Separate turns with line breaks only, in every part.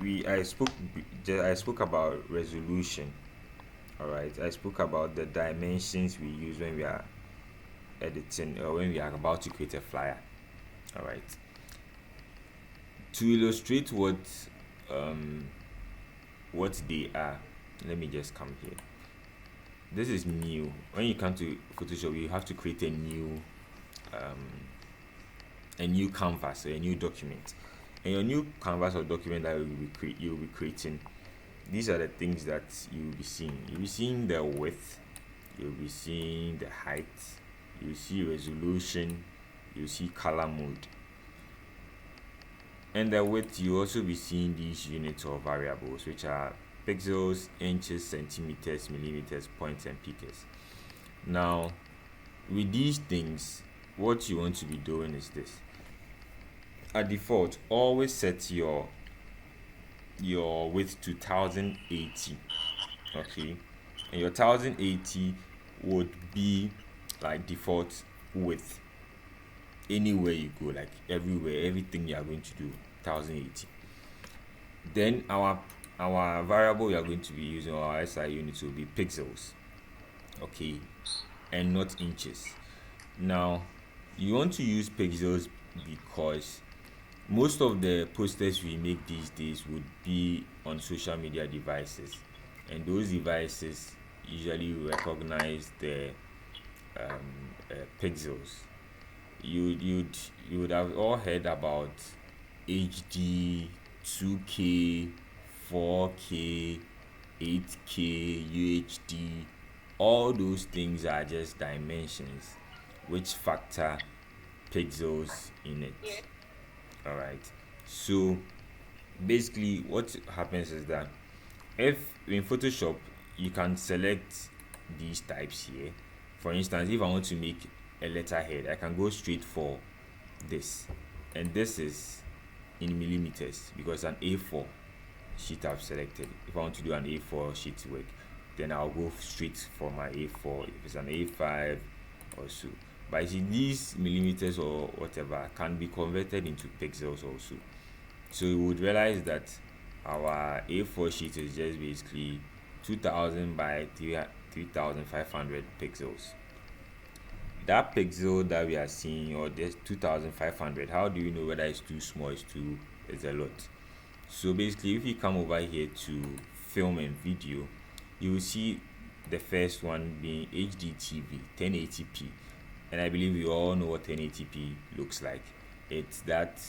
I spoke about resolution. All right, I spoke about the dimensions we use when we are editing or when we are about to create a flyer. All right, to illustrate um, what they are, let me just come here. This is new. When you come to Photoshop, you have to create a new canvas or a new document. And your new canvas or document that you will be creating, these are the things that you will be seeing. You'll be seeing the width, you'll be seeing the height, you'll see resolution, you'll see color mode. And the width, you also be seeing these units or variables, which are pixels, inches, centimeters, millimeters, points, and pickers. Now, with these things, what you want to be doing is this. At default, always set your width to 1080. Okay, and your 1080 would be like default width anywhere you go, like everywhere, everything you are going to do 1080. Then our variable we are going to be using, our SI units, will be pixels. Okay, and not inches. Now you want to use pixels because most of the posters we make these days would be on social media devices, and those devices usually recognize the pixels. You would have all heard about HD, 2K, 4K, 8K, UHD. All those things are just dimensions which factor pixels in it. All right, so basically what happens is that if in Photoshop you can select these types here. For instance, if I want to make a letterhead, I can go straight for this, and this is in millimeters because an A4 sheet I've selected. If I want to do an A4 sheet work, then I'll go straight for my A4. If it's an A5 or so, but see, these millimeters or whatever can be converted into pixels also. So you would realize that our A4 sheet is just basically 2000 by 3500 pixels. That pixel that we are seeing, or this 2500, how do you know whether it's too small, it's a lot? So basically, if you come over here to film and video, you will see the first one being HDTV 1080p, and I believe you all know what 1080p looks like. It's that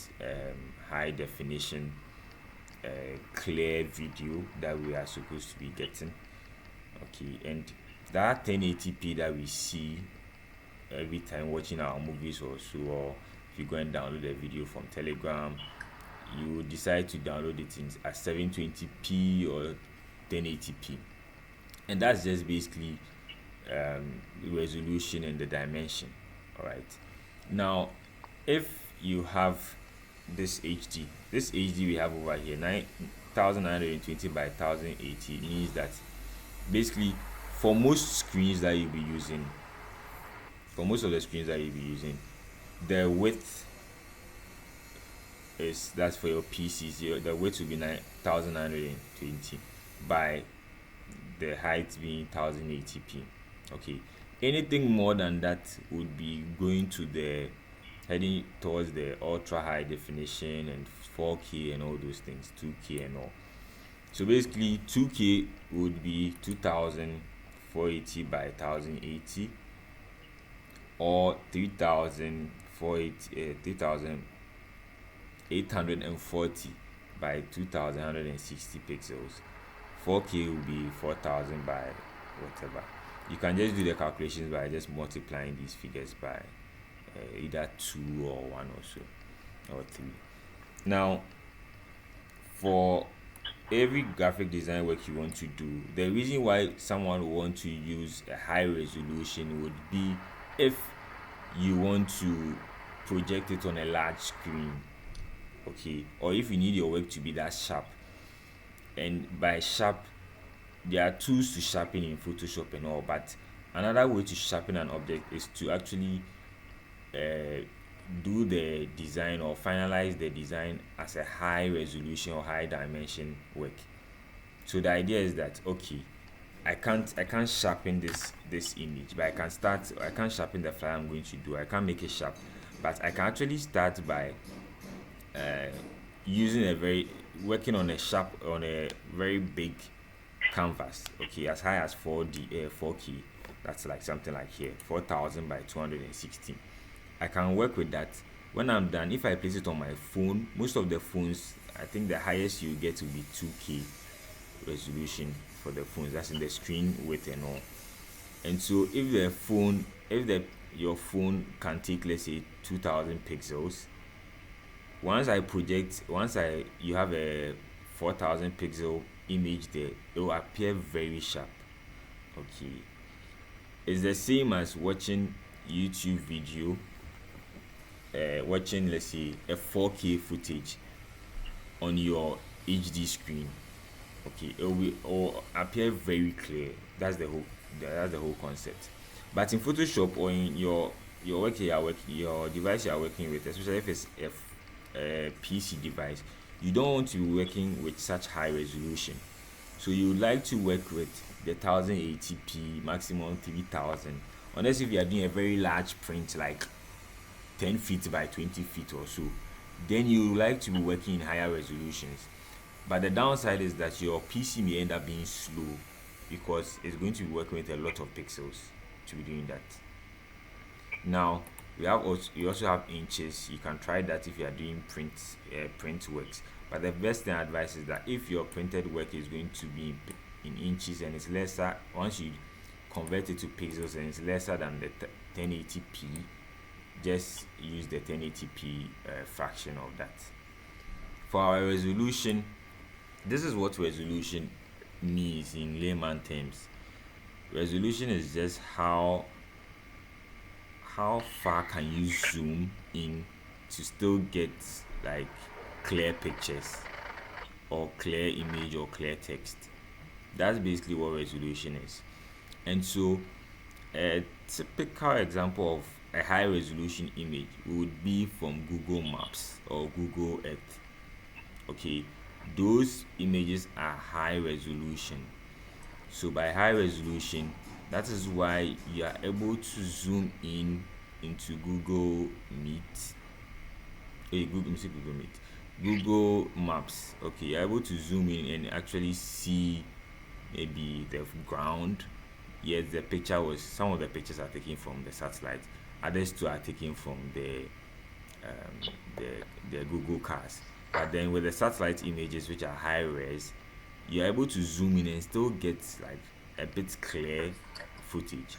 high definition, clear video that we are supposed to be getting. Okay, and that 1080p that we see every time watching our movies or so, or if you go and download a video from Telegram, you decide to download it in at 720p or 1080p, and that's just basically the resolution and the dimension. All right, now if you have this HD we have over here, 9920 by 1080, means that basically for most screens that you'll be using, for most of the screens that you'll be using, the width that's for your PCs. The width will be 9920 by the height being 1080p. Okay, anything more than that would be going to the heading towards the ultra high definition and 4K and all those things, 2K and all. So basically 2K would be 2480 by 1080, or 3840 by 2160 pixels. 4K will be 4000 by whatever. You can just do the calculations by just multiplying these figures by either 2 or 1 or so, or 3. Now, for every graphic design work you want to do, the reason why someone would want to use a high resolution would be if you want to project it on a large screen, okay, or if you need your work to be that sharp. And by sharp, there are tools to sharpen in Photoshop and all, but another way to sharpen an object is to actually do the design or finalize the design as a high resolution or high dimension work. So the idea is that, okay, I can't sharpen this image, but I can't sharpen the flyer I'm going to do. I can't make it sharp, but I can actually start by using a very working on a very big canvas, okay, as high as 4K. That's like something like here, 4000 by 216. I can work with that. When I'm done, if I place it on my phone, most of the phones, I think the highest you get will be 2K resolution for the phones. That's in the screen width and all. And so if the your phone can take, let's say, 2000 pixels, once I you have a 4000 pixel image there, it will appear very sharp. Okay, it's the same as watching YouTube video, watching, let's say, a 4K footage on your HD screen. Okay, it will appear very clear. That's the whole concept. But in Photoshop or in your device you are working with, especially if it's a PC device, you don't want to be working with such high resolution. So you would like to work with the 1080p, maximum 3000, unless if you are doing a very large print like 10 feet by 20 feet or so, then you would like to be working in higher resolutions. But the downside is that your PC may end up being slow because it's going to be working with a lot of pixels to be doing that. Now we also have inches. You can try that if you are doing print works. But the best thing I advise is that if your printed work is going to be in inches and it's lesser, once you convert it to pixels and it's lesser than the 1080p, just use the 1080p fraction of that. For our resolution, this is what resolution means in layman terms. Resolution is just how far can you zoom in to still get like clear pictures or clear image or clear text. That's basically what resolution is. And so a typical example of a high resolution image would be from Google Maps or Google Earth. Okay, those images are high resolution. So by high resolution, that is why you are able to zoom in into Google Meet. Google Meet. Google Maps. Okay, you're able to zoom in and actually see maybe the ground. Yes, some of the pictures are taken from the satellite. Others too are taken from the Google cars. But then with the satellite images, which are high res, you're able to zoom in and still get like a bit clear footage.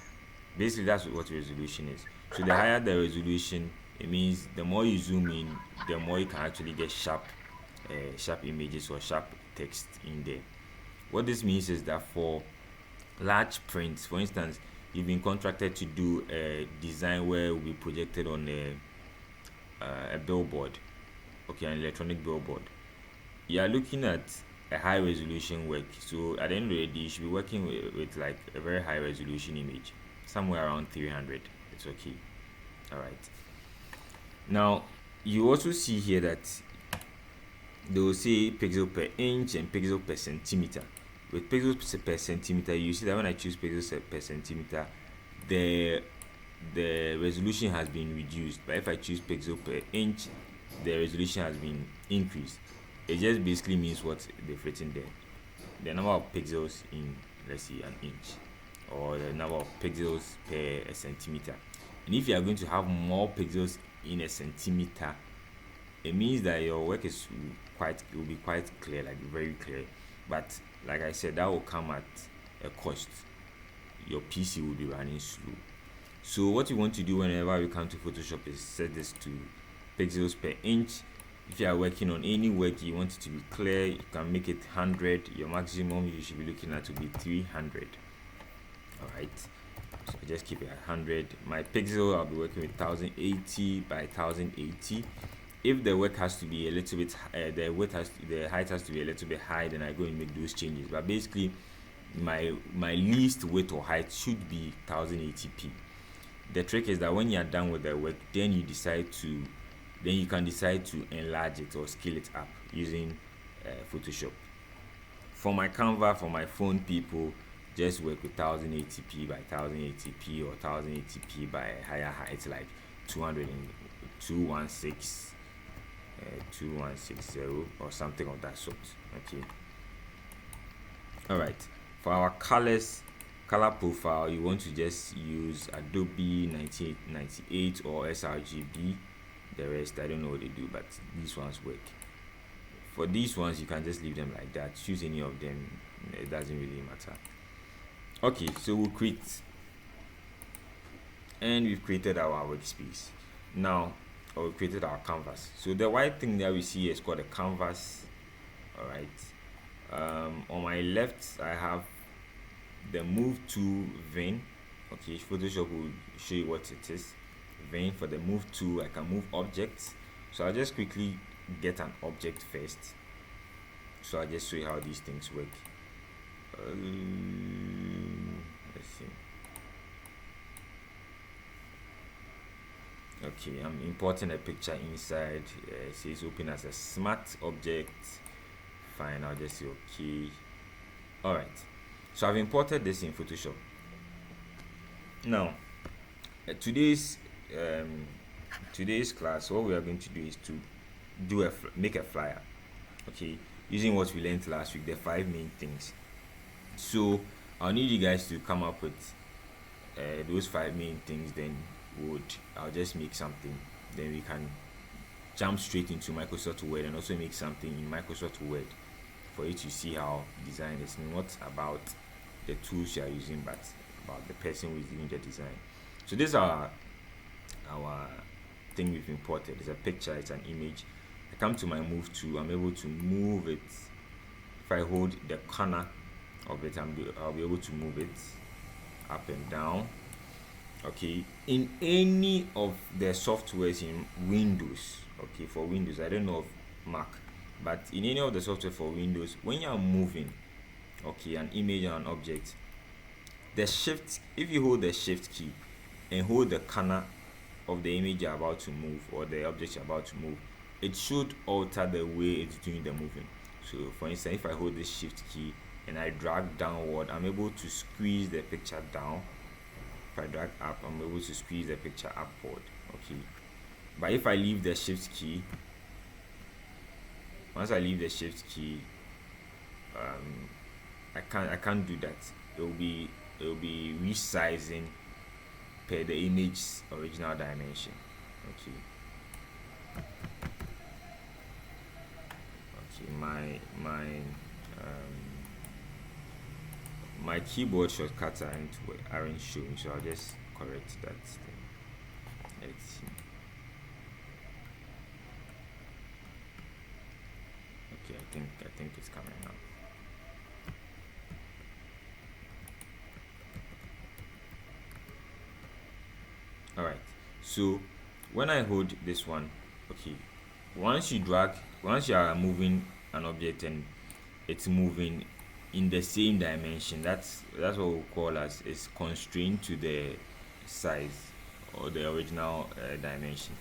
Basically, that's what resolution is. So the higher the resolution, it means the more you zoom in, the more you can actually get sharp images or sharp text in there. What this means is that for large prints, for instance, you've been contracted to do a design where it will be projected on a billboard, okay, an electronic billboard. You are looking at a high resolution work. So at the end of the day, you should be working with like a very high resolution image, somewhere around 300. It's okay. All right. Now you also see here that they will say pixel per inch and pixel per centimeter. With pixels per centimeter, you see that when I choose pixels per centimeter, the resolution has been reduced. But if I choose pixel per inch, the resolution has been increased. It just basically means what they've written there: the number of pixels in, let's say, an inch, or the number of pixels per a centimeter. And if you are going to have more pixels in a centimeter, it means that your work will be quite clear, like very clear. But like I said, that will come at a cost. Your PC will be running slow. So what you want to do whenever you come to Photoshop is set this to pixels per inch. If you are working on any work you want it to be clear, you can make it 100. Your maximum you should be looking at to be 300. All right, so just keep it at 100. My pixel, I'll be working with 1080 by 1080. If the work has to be a little bit the height has to be a little bit high, then I go and make those changes. But basically my least width or height should be 1080p. the trick is that when you're done with the work, then you can decide to enlarge it or scale it up using Photoshop. For my Canva, for my phone people, just work with 1080p by 1080p or 1080p by higher heights like 2160 or something of that sort. Okay. All right. For our color profile, you want to just use Adobe 1998 or sRGB. The rest, I don't know what they do, but these ones work. For these ones, you can just leave them like that. Choose any of them. It doesn't really matter. Okay, so we'll create, and we've created our workspace. Now, we've created our canvas. So the white thing that we see is called a canvas. All right. On my left, I have the move to vein. Okay, Photoshop will show you what it is. Vein. For the move to, I can move objects. So I'll just quickly get an object first. So I'll just show you how these things work. Let's see. Okay, I'm importing a picture inside. It says open as a smart object. Fine, I'll just say okay. All right, so I've imported this in Photoshop. Now, today's class, what we are going to do is to make a flyer. Okay, using what we learned last week, the 5 main things. So I'll need you guys to come up with those 5 main things. Then I'll just make something. Then we can jump straight into Microsoft Word and also make something in Microsoft Word for you to see how design is not about the tools you are using, but about the person who is doing the design. So this is our thing we've imported. It's a picture, it's an image. I come to my move tool, I'm able to move it. If I hold the corner of it, I'll be able to move it up and down. Okay, in any of the softwares in Windows, okay, for Windows, I don't know of Mac, but in any of the software for Windows, when you're moving, okay, an image or an object, if you hold the shift key and hold the corner of the image you're about to move or the object you're about to move, it should alter the way it's doing the moving. So for instance, if I hold the shift key and I drag downward, I'm able to squeeze the picture down. If I drag up, I'm able to squeeze the picture upward. Okay, but if I leave the shift key, once I leave the shift key, I can't do that. It will be resizing per the image's original dimension. Okay. My keyboard shortcuts aren't showing, so I'll just correct that thing. Let's see. Okay, I think it's coming now. All right, so when I hold this one, okay, once you are moving an object and it's moving in the same dimension, that's what we call as is constrained to the size or the original dimension.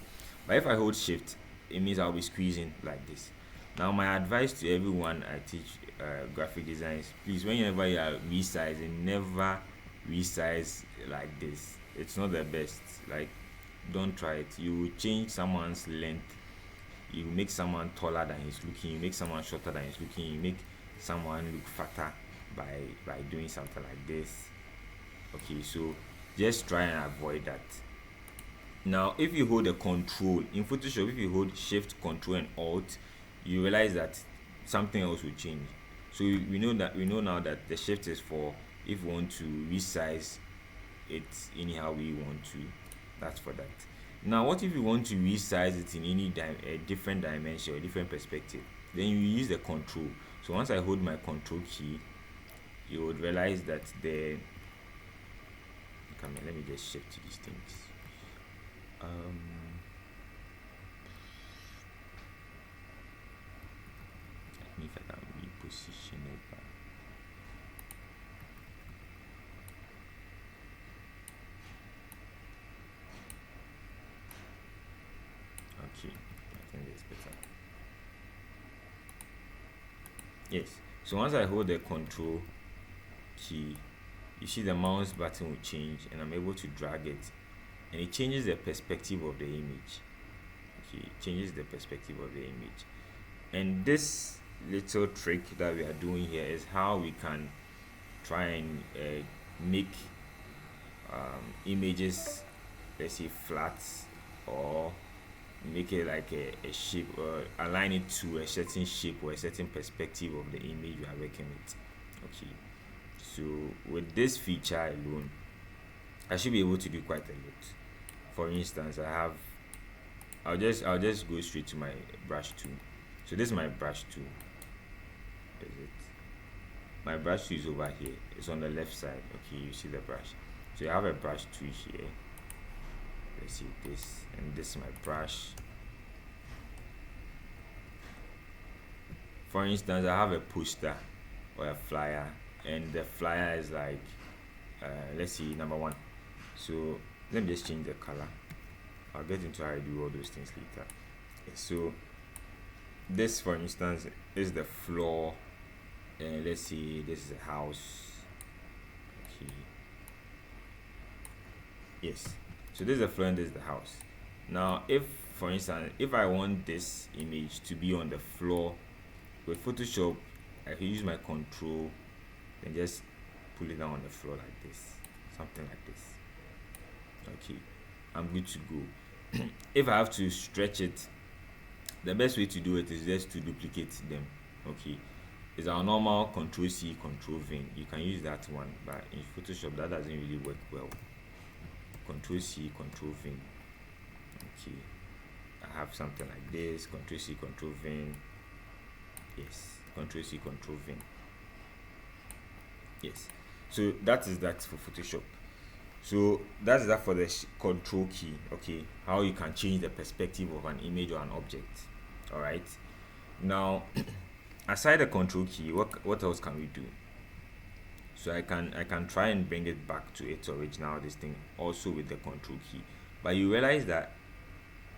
But if I hold shift, it means I'll be squeezing like this. Now my advice to everyone I teach graphic design is, please, whenever you are resizing, never resize like this. It's not the best. Like, don't try it. You change someone's length, you make someone taller than he's looking, you make someone shorter than he's looking, you make someone look fatter by doing something like this. Okay, so just try and avoid that. Now if you hold a control in Photoshop, if you hold shift, control and alt, you realize that something else will change. So we know now that the shift is for if we want to resize it anyhow we want to. That's for that. Now what if you want to resize it in any different dimension or different perspective? Then you use the control. So once I hold my control key, you would realize that let me just shift to these things. Let me if I can reposition it back. Yes, so once I hold the control key, you see the mouse button will change, and I'm able to drag it, and it changes the perspective of the image. Okay, it changes the perspective of the image. And this little trick that we are doing here is how we can try and make images, let's say, flat, or make it like a shape, or align it to a certain shape or a certain perspective of the image you are working with. Okay, so with this feature alone, I should be able to do quite a lot. For instance, I'll just go straight to my brush tool. So this is my brush tool. Is it? My brush tool is over here. It's on the left side. Okay, you see the brush. So you have a brush tool here. Let's see this, and this is my brush. For instance, I have a poster or a flyer, and the flyer is like, let's see, number 1. So let me just change the color. I'll get into how I do all those things later. Okay, so this, for instance, is the floor, and let's see, this is a house. Okay, yes, so this is the floor and this is the house. Now, if, for instance, if I want this image to be on the floor, with Photoshop, I can use my control and just pull it down on the floor like this, something like this. Okay, I'm good to go. If I have to stretch it, the best way to do it is just to duplicate them. Okay, it's our normal Control C, Control V. You can use that one, but in Photoshop that doesn't really work well. Control C, Control V. Okay, I have something like this. Control C, Control V. Yes, Control C, Control V. Yes, so that is that for Photoshop. So that's that for the control key. Okay, how you can change the perspective of an image or an object. All right, now aside the control key, what else can we do? So I can try and bring it back to its original this thing also with the control key, but you realize that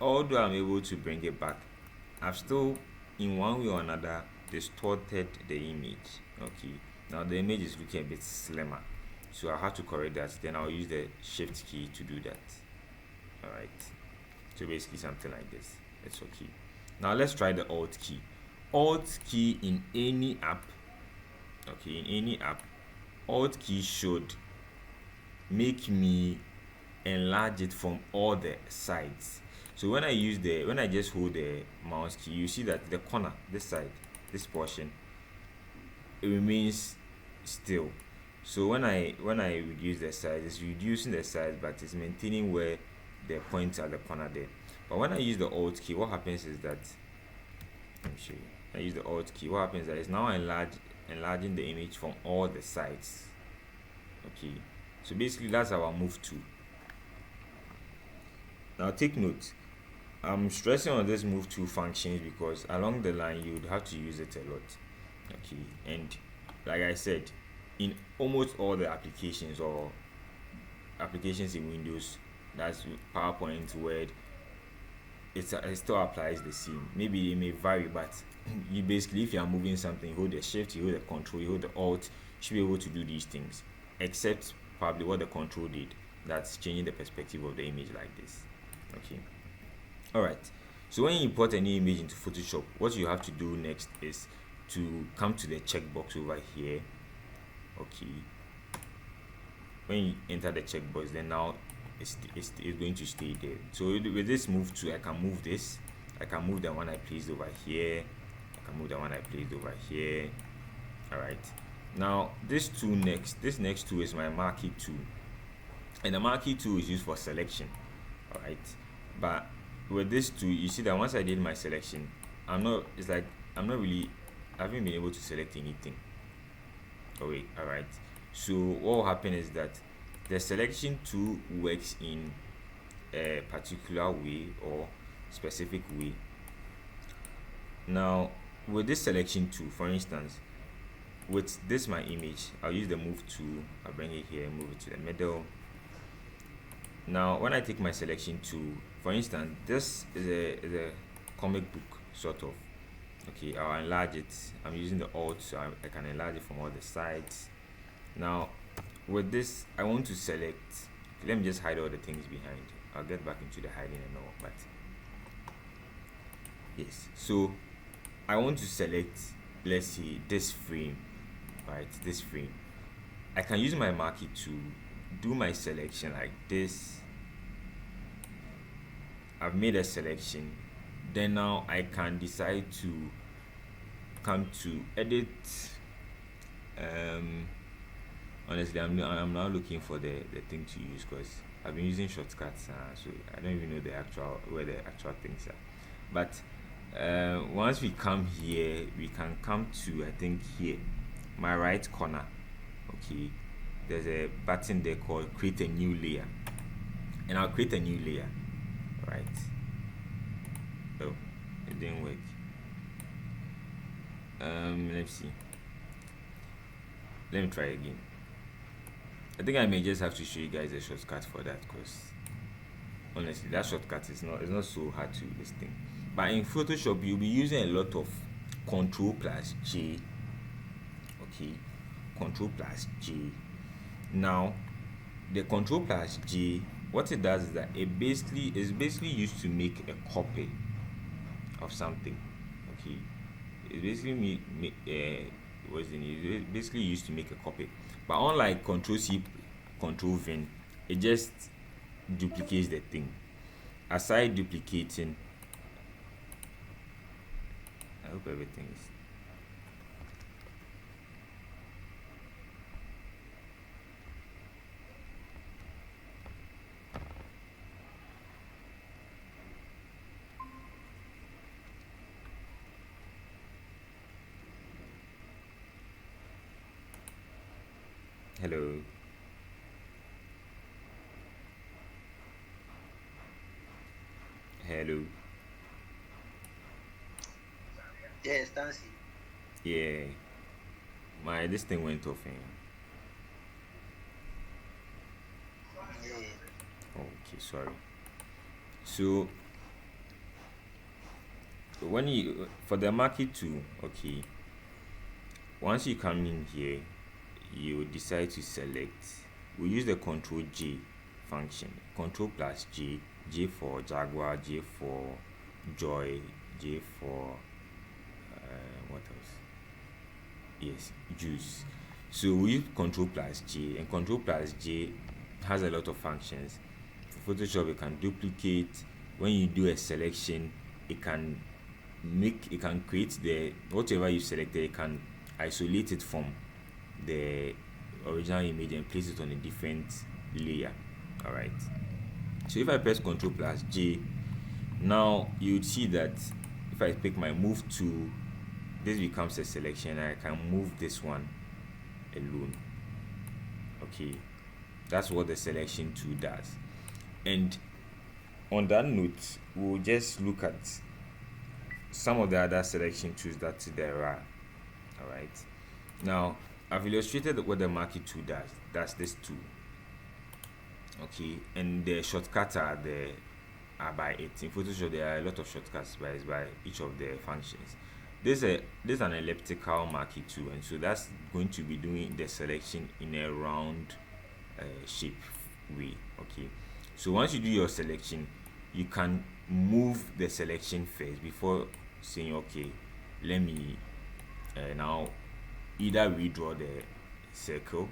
although I'm able to bring it back, I've still, in one way or another, distorted the image. Okay, now the image is looking a bit slimmer, so I have to correct that. Then I'll use the shift key to do that. All right, so basically something like this. It's okay. Now let's try the alt key. Alt key in any app, okay, in any app, alt key should make me enlarge it from all the sides. So when I just hold the mouse key, you see that the corner, this side, this portion, it remains still. So when I reduce the size, it's reducing the size, but it's maintaining where the points at the corner there. But when I use the alt key, what happens is that, let me show you. I use the alt key. What happens is that it's now enlarging the image from all the sides. Okay, so basically that's our move to. Now take note, I'm stressing on this move to functions because along the line you would have to use it a lot. Okay, and like I said, in almost all the applications or applications in Windows, that's PowerPoint, Word, it still applies the same. Maybe it may vary, but you basically, if you are moving something, you hold the shift, you hold the control, you hold the alt, you should be able to do these things, except probably what the control did, that's changing the perspective of the image like this. Okay, all right, so when you import any image into Photoshop, what you have to do next is to come to the checkbox over here. Okay, when you enter the checkbox, then now it's going to stay there. So with this move to, I can move this, I can move the one I placed over here, I can move the one I placed over here. All right, now this next tool is my marquee tool, and the marquee tool is used for selection. All right, but with this tool, you see that once I did my selection, I haven't been able to select anything. Oh wait, all right, so what will happen is that the selection tool works in a particular way or specific way. Now with this selection tool, for instance, with this my image, I'll use the move tool, I'll bring it here, move it to the middle. Now when I take my selection tool, for instance, this is a comic book sort of. Okay, I'll enlarge it. I'm using the alt, so I can enlarge it from all the sides. Now with this, I want to select, let me just hide all the things behind. I'll get back into the hiding and all, but yes, so I want to select, let's see, this frame, right? This frame. I can use my marquee to do my selection like this. I've made a selection. Then now I can decide to come to edit. Honestly, I'm now looking for the thing to use because I've been using shortcuts, so I don't even know where the actual things are. But once we come here, we can come to, I think here, my right corner. Okay, there's a button there called create a new layer, and I'll create a new layer, right? Oh, it didn't work. Let's see, let me try again. I think I may just have to show you guys a shortcut for that, because honestly that shortcut is not so hard to this thing. But in Photoshop you'll be using a lot of Ctrl plus J. Okay, Ctrl plus J. Now the Ctrl plus J, what it does is that it basically used to make a copy of something. Okay, it's basically it's basically used to make a copy. But unlike Ctrl C, Ctrl V, it just duplicates the thing. Aside duplicating, I hope everything is. Hello. Hello.
Yes, Nancy.
Yeah. This thing went off.
Yeah.
Okay, sorry. So when you for the market tool, okay, once you come in here, you decide to select. We use the Control J function. Control plus J. J for Jaguar, J for Joy, J for what else? Yes, Juice. So we use Control plus J, and Control plus J has a lot of functions. For Photoshop, it can duplicate. When you do a selection, it can create the whatever you selected. It can isolate it from the original image and place it on a different layer. All right. So if I press Ctrl plus J, now you would see that if I pick my move tool, this becomes a selection, and I can move this one alone. Okay, that's what the selection tool does. And on that note, we'll just look at some of the other selection tools that there are. All right, now I've illustrated what the marquee tool does. That's this tool. Okay, and the shortcuts are there by it. In Photoshop there are a lot of shortcuts by each of the functions. This is an elliptical marquee tool, and so that's going to be doing the selection in a round shape way. Okay, so once you do your selection, you can move the selection first before saying, okay, let me now either redraw the circle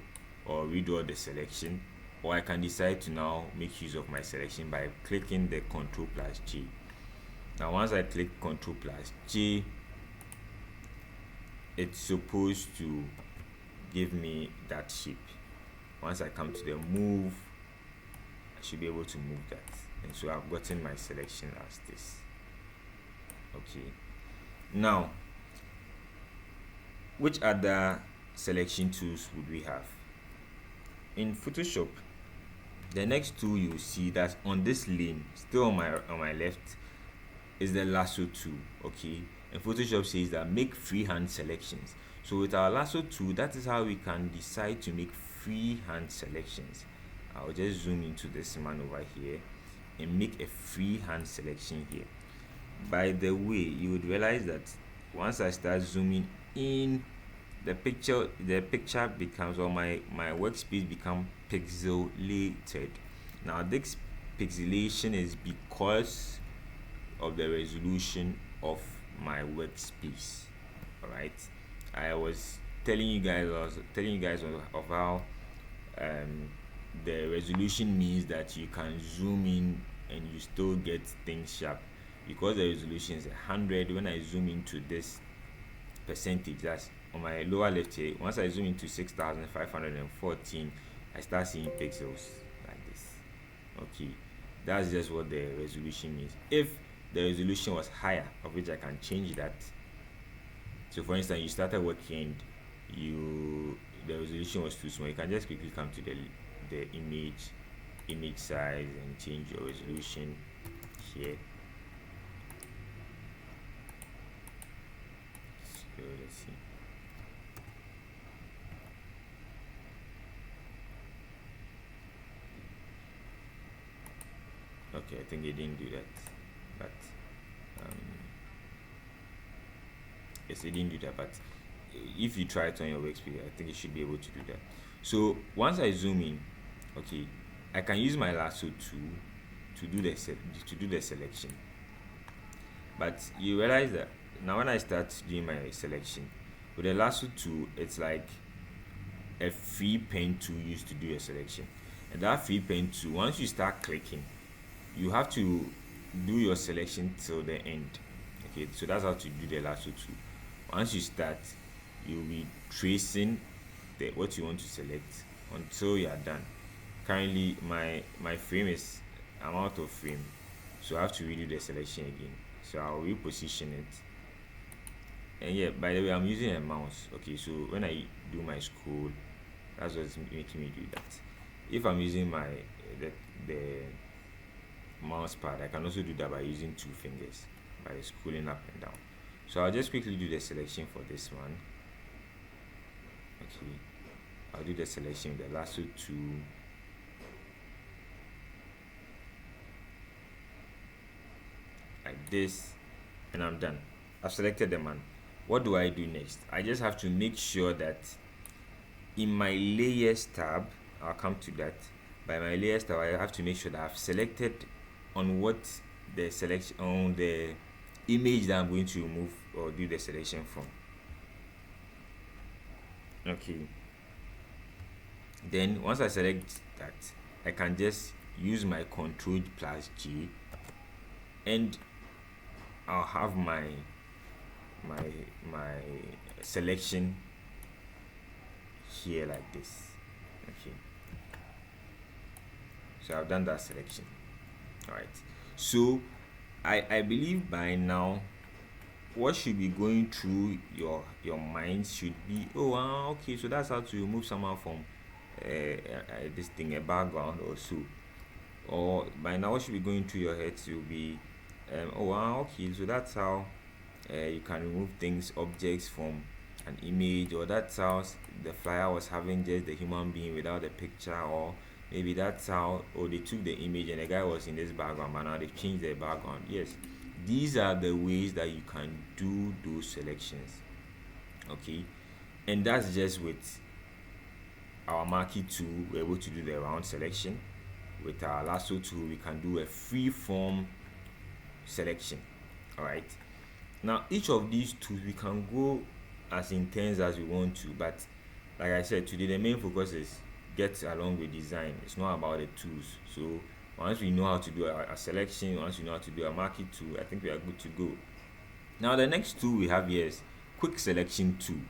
or redraw the selection, or I can decide to now make use of my selection by clicking the Ctrl plus J. Now once I click Ctrl plus J, it's supposed to give me that shape. Once I come to the move, I should be able to move that, and so I've gotten my selection as this. Okay, now which other selection tools would we have in Photoshop? The next tool you see that's on this lane, still on my left, is the lasso tool. Okay, and Photoshop says that make freehand selections. So with our lasso tool, that is how we can decide to make freehand selections. I'll just zoom into this man over here and make a freehand selection here. By the way, you would realize that once I start zooming in, the picture becomes, or my workspace become pixelated. Now this pixelation is because of the resolution of my workspace. All right, I was telling you guys of how the resolution means that you can zoom in and you still get things sharp. Because the resolution is 100, when I zoom into this percentage, that's on my lower left here, once I zoom into 6514, I start seeing pixels like this. Okay, that's just what the resolution means. If the resolution was higher, of which I can change that. So for instance, you started working, the resolution was too small, you can just quickly come to the image size and change your resolution here. So let's see. Okay, I think it didn't do that, but yes, it didn't do that. But if you try it on your workspace, I think it should be able to do that. So once I zoom in, okay, I can use my lasso tool to do the selection. But you realize that now when I start doing my selection with the lasso tool, it's like a free pen tool used to do a selection. And that free pen tool, once you start clicking, you have to do your selection till the end. Okay, so that's how to do the lasso tool. Once you start, you'll be tracing what you want to select until you are done. Currently my frame is, I'm out of frame, so I have to redo the selection again. So I'll reposition it. And yeah, by the way, I'm using a mouse. Okay, so when I do my scroll, that's what's making me do that. If I'm using the mouse pad, I can also do that by using 2 fingers, by scrolling up and down. So I'll just quickly do the selection for this one. Okay, I'll do the selection with the lasso tool. Like this, and I'm done. I've selected the man. What do I do next? I just have to make sure that in my layers tab, I'll come to that. By my layers tab, I have to make sure that I've selected on what the selection, on the image that I'm going to remove or do the selection from. Okay, then once I select that, I can just use my Ctrl+G, and I'll have my selection here like this. Okay, so I've done that selection. All right, so I believe by now what should be going through your mind should be, okay, so that's how to remove someone from this thing, a background or so. Or by now what should be going through your head will be, okay, so that's how you can remove things, objects from an image, or that's how the flyer was having just the human being without the picture, or maybe that's how, they took the image and the guy was in this background, but now they've changed the background. Yes, these are the ways that you can do those selections. Okay, and that's just with our marquee tool, we're able to do the round selection. With our lasso tool, we can do a free form selection. All right, now each of these tools we can go as intense as we want to, but like I said, today the main focus is get along with design. It's not about the tools. So once we know how to do a selection, once we know how to do a marquee tool, I think we are good to go. Now the next tool we have here is quick selection tool.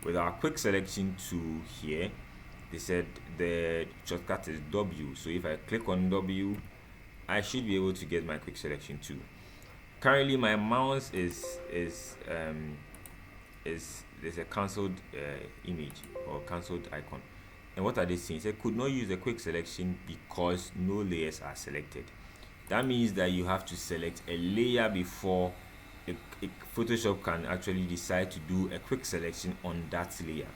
With our quick selection tool here, they said the shortcut is W. So if I click on W, I should be able to get my quick selection tool. Currently my mouse is there's a cancelled image or cancelled icon. And what are they saying? It could not use the quick selection because no layers are selected. That means that you have to select a layer before Photoshop can actually decide to do a quick selection on that layer.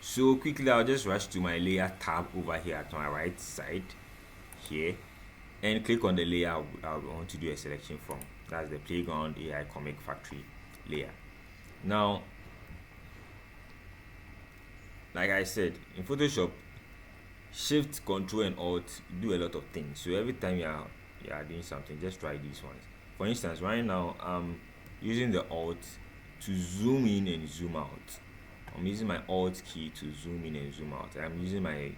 So quickly, I'll just rush to my layer tab over here at my right side here and click on the layer I want to do a selection from. That's the Playground AI Comic Factory layer. Now, like I said, in Photoshop, Shift, Control, and Alt do a lot of things. So every time you are doing something, just try these ones. For instance, right now I'm using the Alt to zoom in and zoom out. I'm using my Alt key to zoom in and zoom out. I'm using my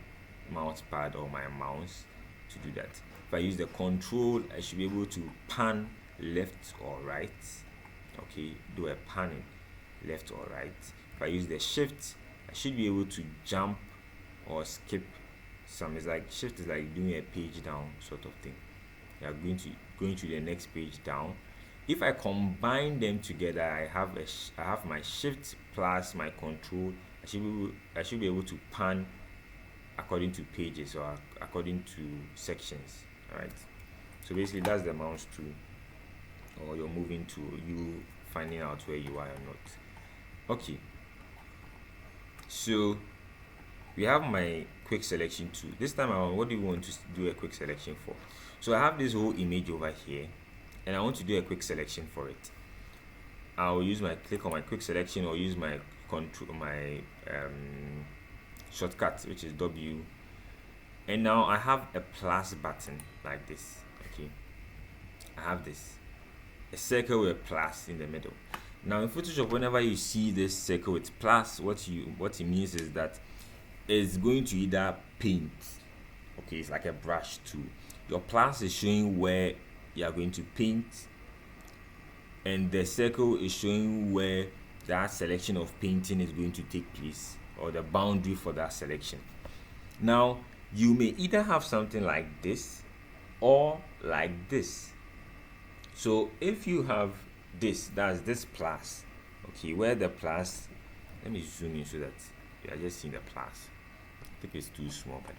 mouse pad or my mouse to do that. If I use the Control, I should be able to pan left or right. Okay, do a panning left or right. If I use the Shift, I should be able to jump or skip some. It's like Shift is like doing a page down sort of thing. You are going to the next page down. If I combine them together, I have my Shift plus my Control. I should be able to pan according to pages or according to sections. All right. So basically, that's the mouse tool or your moving tool. You finding out where you are or not. Okay. So we have my quick selection tool. This time around, what do you want to do a quick selection for? So I have this whole image over here, and I want to do a quick selection for it. I'll use my click on my quick selection or use my control, my shortcut, which is W. And now I have a plus button like this. Okay, I have this, a circle with a plus in the middle. Now in Photoshop, whenever you see this circle with plus, what it means is that it's going to either paint. Okay, it's like a brush tool. Your plus is showing where you are going to paint, and the circle is showing where that selection of painting is going to take place, or the boundary for that selection. Now you may either have something like this or like this. So if you have this, that's this plus, okay, where the plus, let me zoom in so that you are just seeing the plus. I think it's too small, but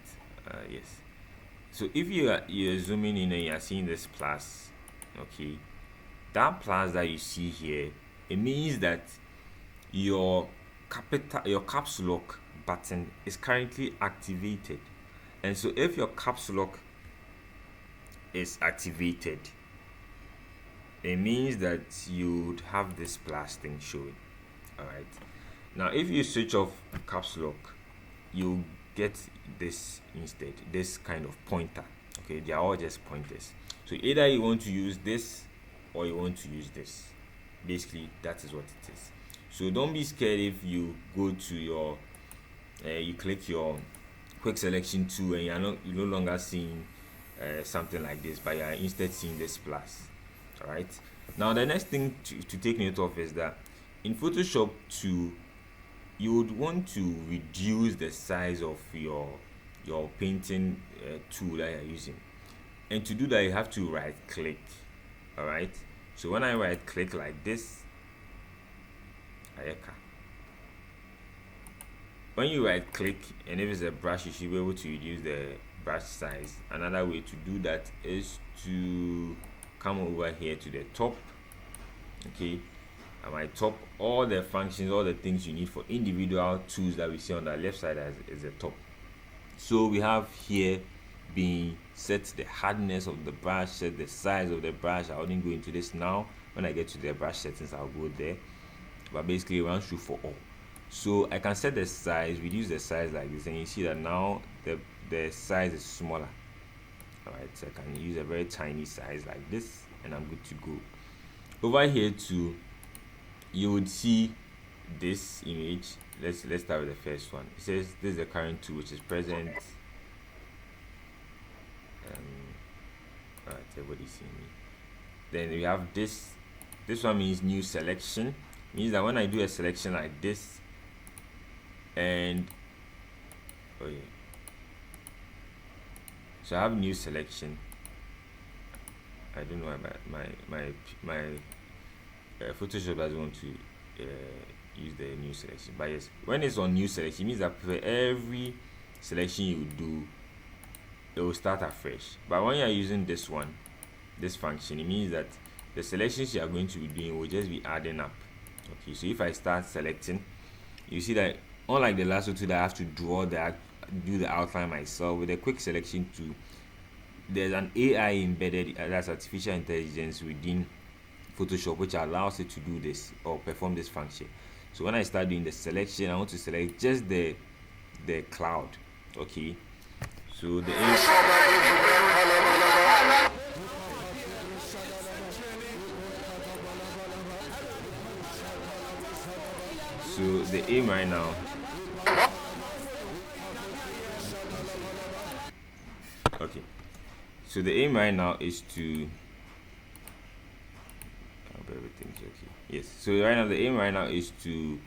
yes. So if you're zooming in and you're seeing this plus, okay, that plus that you see here, it means that your caps lock button is currently activated. And so if your caps lock is activated, it means that you'd have this plus thing showing. All right. Now if you switch off caps lock, you get this instead, this kind of pointer. Okay, they are all just pointers. So either you want to use this or you want to use this. Basically, that is what it is. So don't be scared if you go to your you click your quick selection tool and you're no longer seeing something like this, but you're instead seeing this plus. All right. Now the next thing to take note of is that in Photoshop you would want to reduce the size of your painting tool that you're using, and to do that you have to right click. All right. So when I right click like this, when you right click, and if it's a brush, you should be able to reduce the brush size. Another way to do that is to come over here to the top. Okay, at my top, all the functions, all the things you need for individual tools that we see on the left side is the top. So we have here being set the hardness of the brush, set the size of the brush. I wouldn't go into this now. When I get to the brush settings, I'll go there, but basically it runs through for all. So I can set the size, reduce the size like this, and you see that now the size is smaller. All right, so I can use a very tiny size like this, and I'm good to go. Over here too, you would see this image. Let's start with the first one. It says this is the current tool which is present. All right, everybody's seeing me. Then we have this one means new selection. Means that when I do a selection like this, and so I have new selection. I don't know why my Photoshop doesn't want to use the new selection, but yes, when it's on new selection, it means that for every selection you do, it will start afresh. But when you are using this function, it means that the selections you are going to be doing will just be adding up. Okay, so if I start selecting, you see that unlike the last two that I have to do the outline myself, with a quick selection tool, there's an AI embedded, that's artificial intelligence, within Photoshop, which allows it to do this or perform this function. So when I start doing the selection, I want to select just the cloud. Okay, so the aim right now, okay, so the aim right now is to everything's okay. Yes, so right now the aim right now is to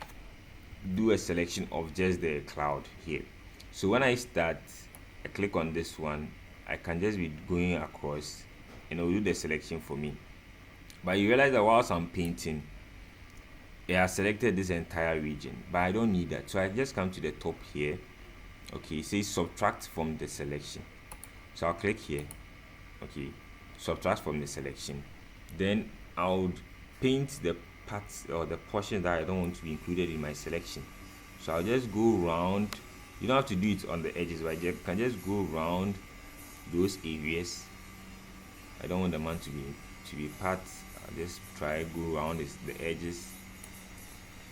do a selection of just the cloud here. So when I start, I click on this one, I can just be going across and it will do the selection for me. But you realize that whilst I'm painting, it has selected this entire region, but I don't need that. So I just come to the top here. Okay, it says subtract from the selection. So I'll click here. Okay, subtract from the selection. Then I would paint the parts or the portion that I don't want to be included in my selection. So I'll just go around. You don't have to do it on the edges, but you can just go around those areas. I don't want the man to be parts. I'll just try go around the edges,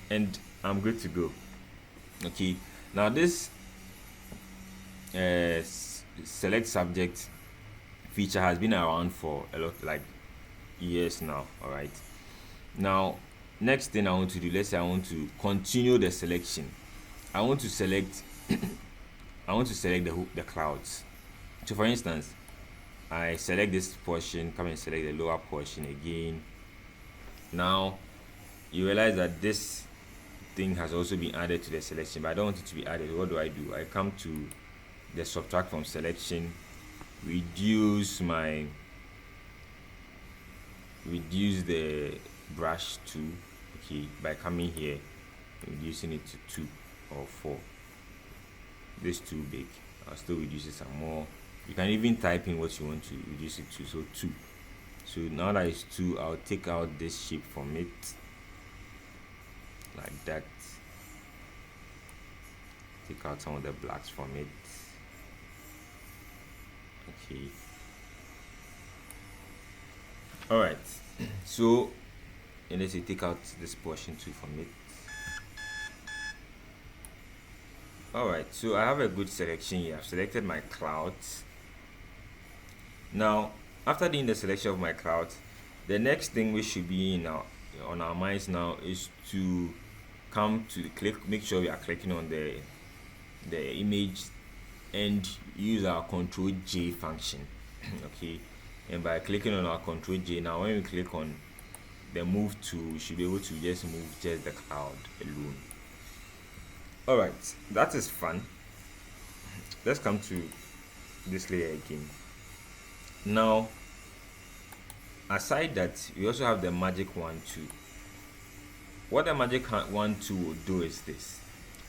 and I'm good to go. Okay, now this select subject feature has been around for a lot, like years now. All right, now next thing I want to do, let's say I want to continue the selection. I want to select the clouds. So for instance, I select this portion, come and select the lower portion again. Now you realize that this thing has also been added to the selection, but I don't want it to be added. What do? I come to the subtract from selection, reduce the brush to, okay, by coming here, reducing it to 2 or 4. This too big. I'll still reduce it some more. You can even type in what you want to reduce it to. So 2. So now that it's 2, I'll take out this shape from it, like that. Take out some of the blacks from it. Okay. All right. So, and let's say take out this portion too from it. All right. So I have a good selection here. I've selected my clouds. Now, after doing the selection of my clouds, the next thing we should be now on our minds now is to come to click. Make sure we are clicking on the image and use our Control J function. Okay, and by clicking on our Control J, now when we click on the move tool, we should be able to just move just the cloud alone. All right, that is fun. Let's come to this layer again. Now, aside that, we also have the magic 1 2. What the magic 1 2 will do is this.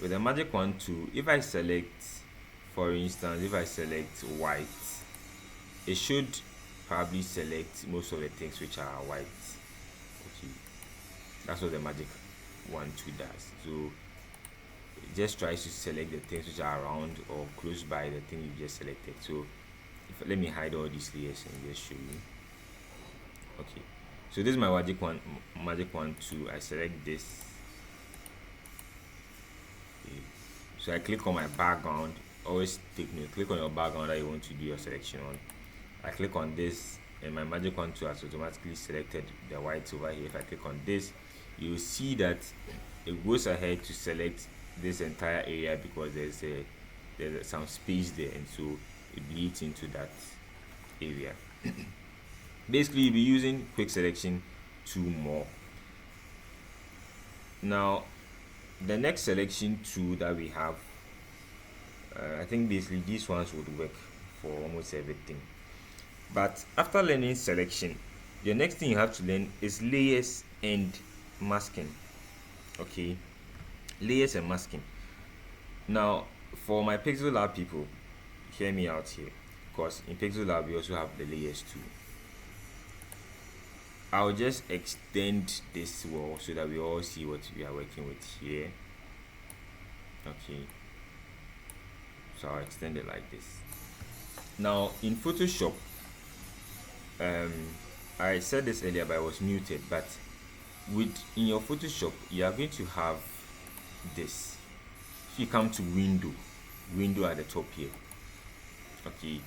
With the magic 1 2, if I select, for instance, if I select white, it should probably select most of the things which are white. Okay, that's what the magic 1 2 does. So it just tries to select the things which are around or close by the thing you just selected. So let me hide all these layers and just show you. Okay, so this is my magic 1 2. I select this. Okay. So I click on my background. Always take note, click on your background that you want to do your selection on. I click on this and my magic 1 2 has automatically selected the white over here. If I click on this, you will see that it goes ahead to select this entire area because there's some space there, and so it bleeds into that area. Basically, you'll be using quick selection 2 more. Now, the next selection tool that we have, I think basically these ones would work for almost everything. But after learning selection, the next thing you have to learn is layers and masking. Okay, layers and masking. Now, for my Pixel Lab people, hear me out here, because in Pixel Lab we also have the layers too. I'll just extend this wall so that we all see what we are working with here. Okay, so I'll extend it like this. Now in Photoshop, I said this earlier, but I was muted. But in your Photoshop, you are going to have this. If you come to window at the top here, okay,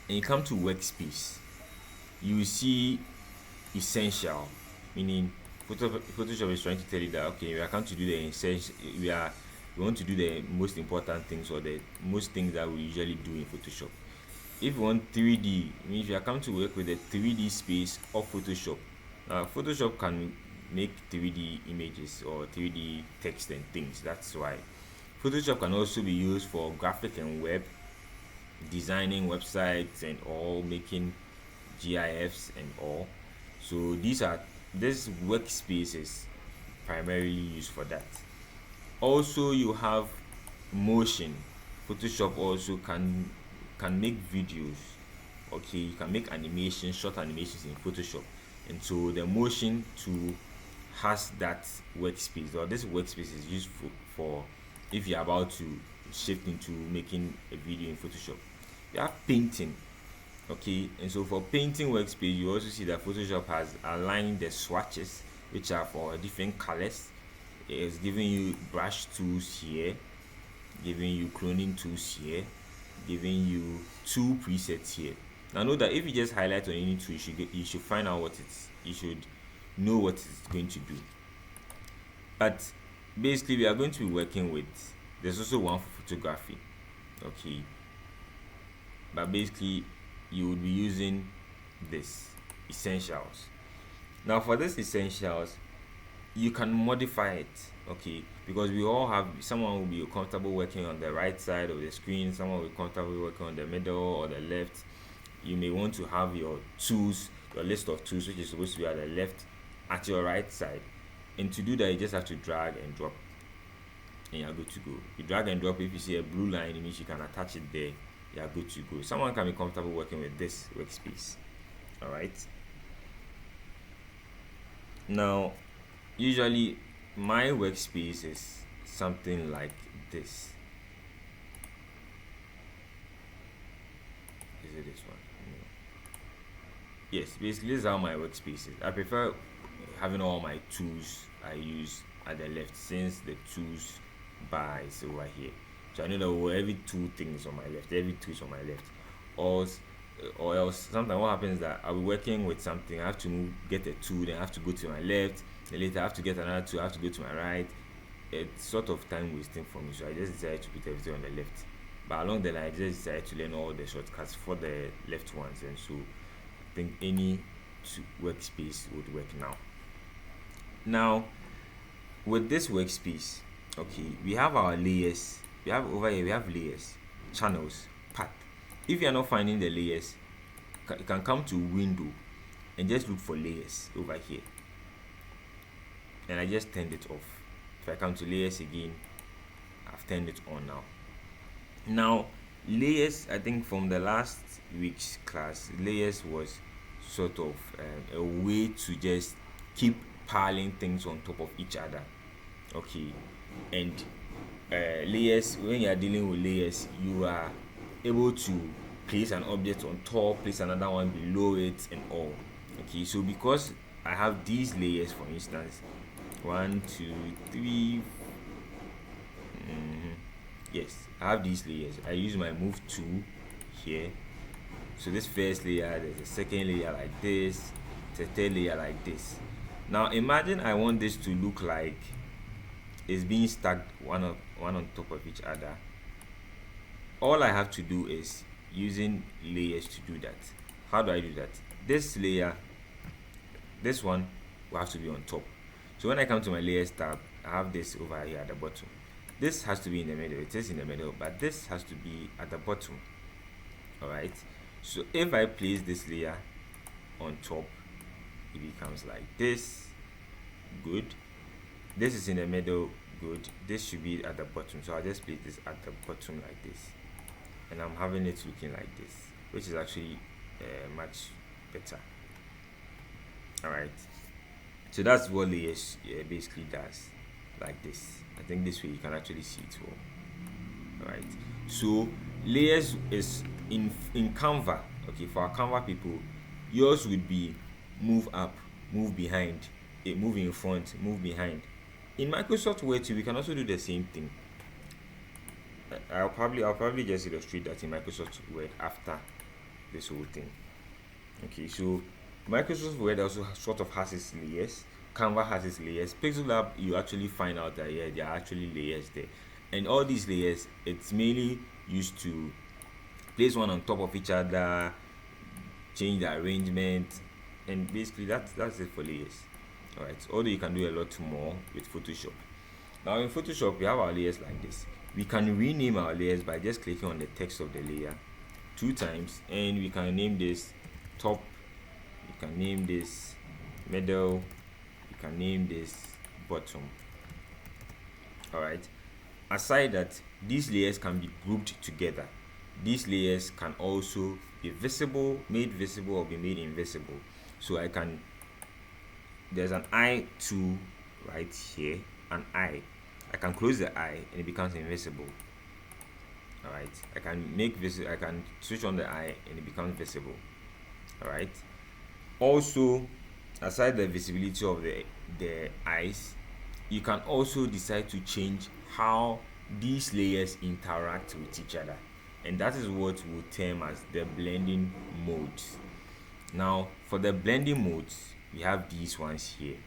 and you come to workspace, you will see essential, meaning Photoshop is trying to tell you that okay, we are come to do the essential, we want to do the most important things or the most things that we usually do in Photoshop. If you want 3D, means you are come to work with the 3D space of Photoshop. Now Photoshop can make 3D images or 3D text and things. That's why Photoshop can also be used for graphic and web designing websites and all, making GIFs and all. So this workspace is primarily used for that. Also, you have motion. Photoshop also can make videos. Okay, you can make animations, short animations in Photoshop, and so the motion tool has that workspace, or this workspace is useful for if you're about to shift into making a video in Photoshop. You have painting. Okay, and so for painting workspace, you also see that Photoshop has aligned the swatches, which are for different colors. It's giving you brush tools here, giving you cloning tools here, giving you two presets here. Now know that if you just highlight on any tool, you should find out you should know what it's going to do. But basically, we are going to be working with, there's also one for photography. Okay, but basically you would be using this essentials. Now for this essentials, you can modify it, okay, because we all have, someone will be comfortable working on the right side of the screen, someone will be comfortable working on the middle or the left. You may want to have your tools, your list of tools, which is supposed to be at the left, at your right side. And to do that, you just have to drag and drop, and you're good to go. You drag and drop. If you see a blue line, it means you can attach it there. You're good to go. Someone can be comfortable working with this workspace. All right. Now, usually my workspace is something like this. Is it this one? No. Yes, basically this is how my workspace is. I prefer having all my tools I use at the left, since the tools bar is over here. So I know that every two things on my left, every two is on my left. Or else sometimes what happens is that I'll be working with something, I have to get a tool, then I have to go to my left, then later I have to get another tool, I have to go to my right. It's sort of time wasting for me, so I just decided to put everything on the left. But along the line, I just decided to learn all the shortcuts for the left ones, and so I think any workspace would work now. Now, with this workspace, okay, we have our layers. We have over here, we have layers, channels, path. If you are not finding the layers, you can come to window and just look for layers over here. And I just turned it off. If I come to layers again, I've turned it on now. Now, layers, I think from the last week's class, layers was sort of a way to just keep piling things on top of each other. Okay, and layers, when you are dealing with layers, you are able to place an object on top, place another one below it, and all. Okay, so because I have these layers, for instance, 1 2 3 yes, I have these layers. I use my move tool here. So this first layer, there's a second layer like this, there's a third layer like this. Now imagine I want this to look like it's being stacked one on top of each other. All I have to do is using layers to do that. How do I do that? This layer, this one will have to be on top. So when I come to my layers tab, I have this over here at the bottom. This has to be in the middle. It is in the middle, but this has to be at the bottom. All right, so if I place this layer on top, it becomes like this. Good. This is in the middle. Good. This should be at the bottom, so I'll just place this at the bottom like this, and I'm having it looking like this, which is actually much better. All right, so that's what layers basically does, like this. I think this way you can actually see it well. All right, so layers is in Canva. Okay, for our Canva people, yours would be move up, move behind, move in front, move behind. In Microsoft Word too, we can also do the same thing. I'll probably just illustrate that in Microsoft Word after this whole thing. Okay, so Microsoft Word also sort of has its layers. Canva has its layers. Pixel Lab, you actually find out that yeah, there are actually layers there, and all these layers, it's mainly used to place one on top of each other, change the arrangement, and basically that's it for layers. All right. Although you can do a lot more with Photoshop. Now in Photoshop, we have our layers like this. We can rename our layers by just clicking on the text of the layer 2 times, and we can name this top, you can name this middle, you can name this bottom. All right. Aside that, these layers can be grouped together. These layers can also be visible, made visible, or be made invisible. So there's an eye tool right here, an eye. I can close the eye and it becomes invisible. All right. I can switch on the eye and it becomes visible. All right. Also, aside the visibility of the eyes, you can also decide to change how these layers interact with each other, and that is what we'll term as the blending modes. Now for the blending modes, we have these ones here.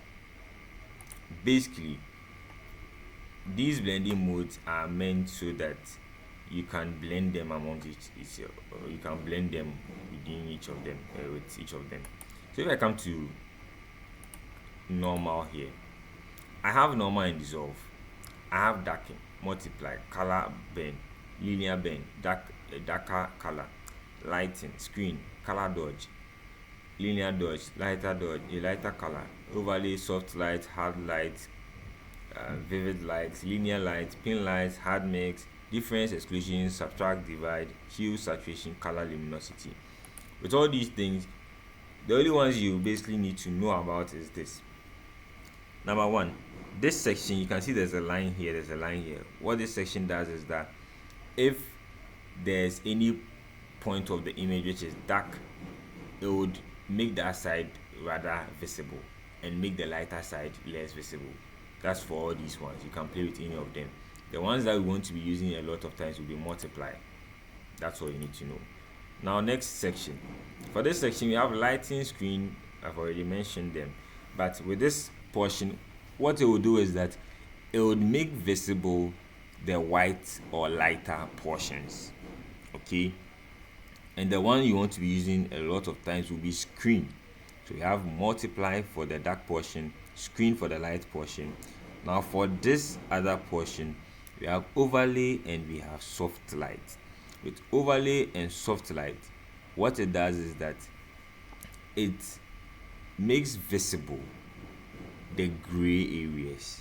Basically, these blending modes are meant so that you can blend them amongst each or you can blend them within each of them, with each of them. So if I come to normal here, I have normal and dissolve, I have darken, multiply, color bend, linear bend, darker color, lighten, screen, color dodge, linear dodge, a lighter color, overlay, soft light, hard light, vivid light, linear light, pin light, hard mix, difference, exclusion, subtract, divide, hue, saturation, color, luminosity. With all these things, the only ones you basically need to know about is this. Number one, this section, you can see there's a line here, there's a line here. What this section does is that if there's any point of the image which is dark, it would make that side rather visible and make the lighter side less visible. That's for all these ones. You can play with any of them. The ones that we want to be using a lot of times will be multiply. That's all you need to know. Now next section. For this section, we have lighting, screen. I've already mentioned them, but with this portion, what it will do is that it would make visible the white or lighter portions. Okay, and the one you want to be using a lot of times will be screen. So you have multiply for the dark portion, screen for the light portion. Now for this other portion, we have overlay and we have soft light. With overlay and soft light, what it does is that it makes visible the gray areas.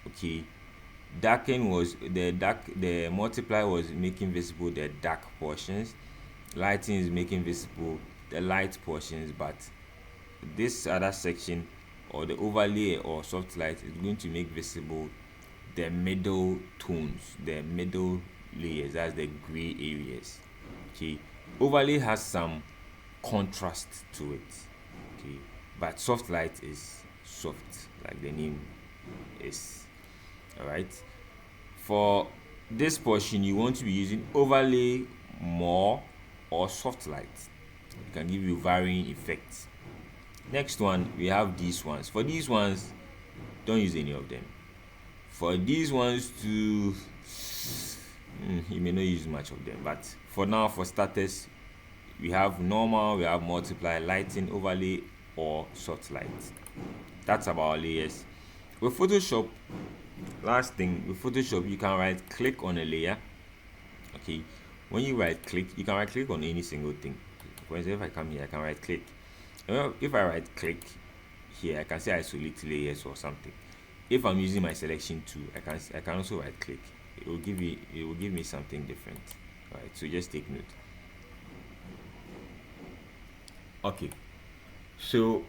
Okay, the multiply was making visible the dark portions, lighting is making visible the light portions, but this other section, or the overlay or soft light, is going to make visible the middle tones, the middle layers, that's the gray areas. Okay, overlay has some contrast to it. Okay, but soft light is soft, like the name is. All right, for this portion, you want to be using overlay more or soft light. It can give you varying effects. Next one, we have these ones. For these ones, don't use any of them. For these ones too, you may not use much of them, but for now, for starters, we have normal, we have multiply, lighting, overlay, or soft light. That's about layers. With Photoshop, last thing, with Photoshop, you can right click on a layer. Okay, when you right click, you can right click on any single thing. For example, if I come here, I can right click. If I right click here, I can say isolate layers or something. If I'm using my selection tool, I can also right click. It will give me something different. All right, so just take note. Okay, so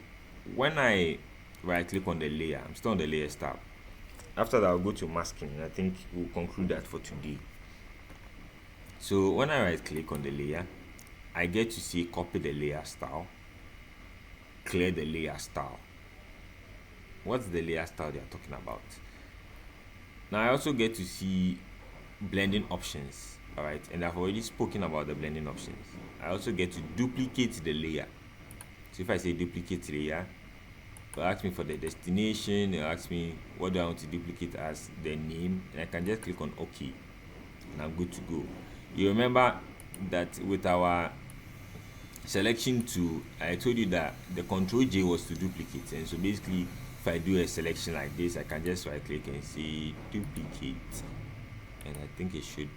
when I right click on the layer, I'm still on the layers tab. After that, I'll go to masking, and I think we'll conclude that for today. So when I right click on the layer, I get to see copy the layer style. clear the layer style. What's the layer style they are talking about? Now I also get to see blending options, all right, and I've already spoken about the blending options. I also get to duplicate the layer. So if I say duplicate layer, it'll ask me for the destination, it'll ask me what do I want to duplicate as the name, and I can just click on OK, and I'm good to go. You remember that with our selection tool, I told you that the Control J was to duplicate, and so basically if I do a selection like this, I can just right click and say duplicate, and I think it should.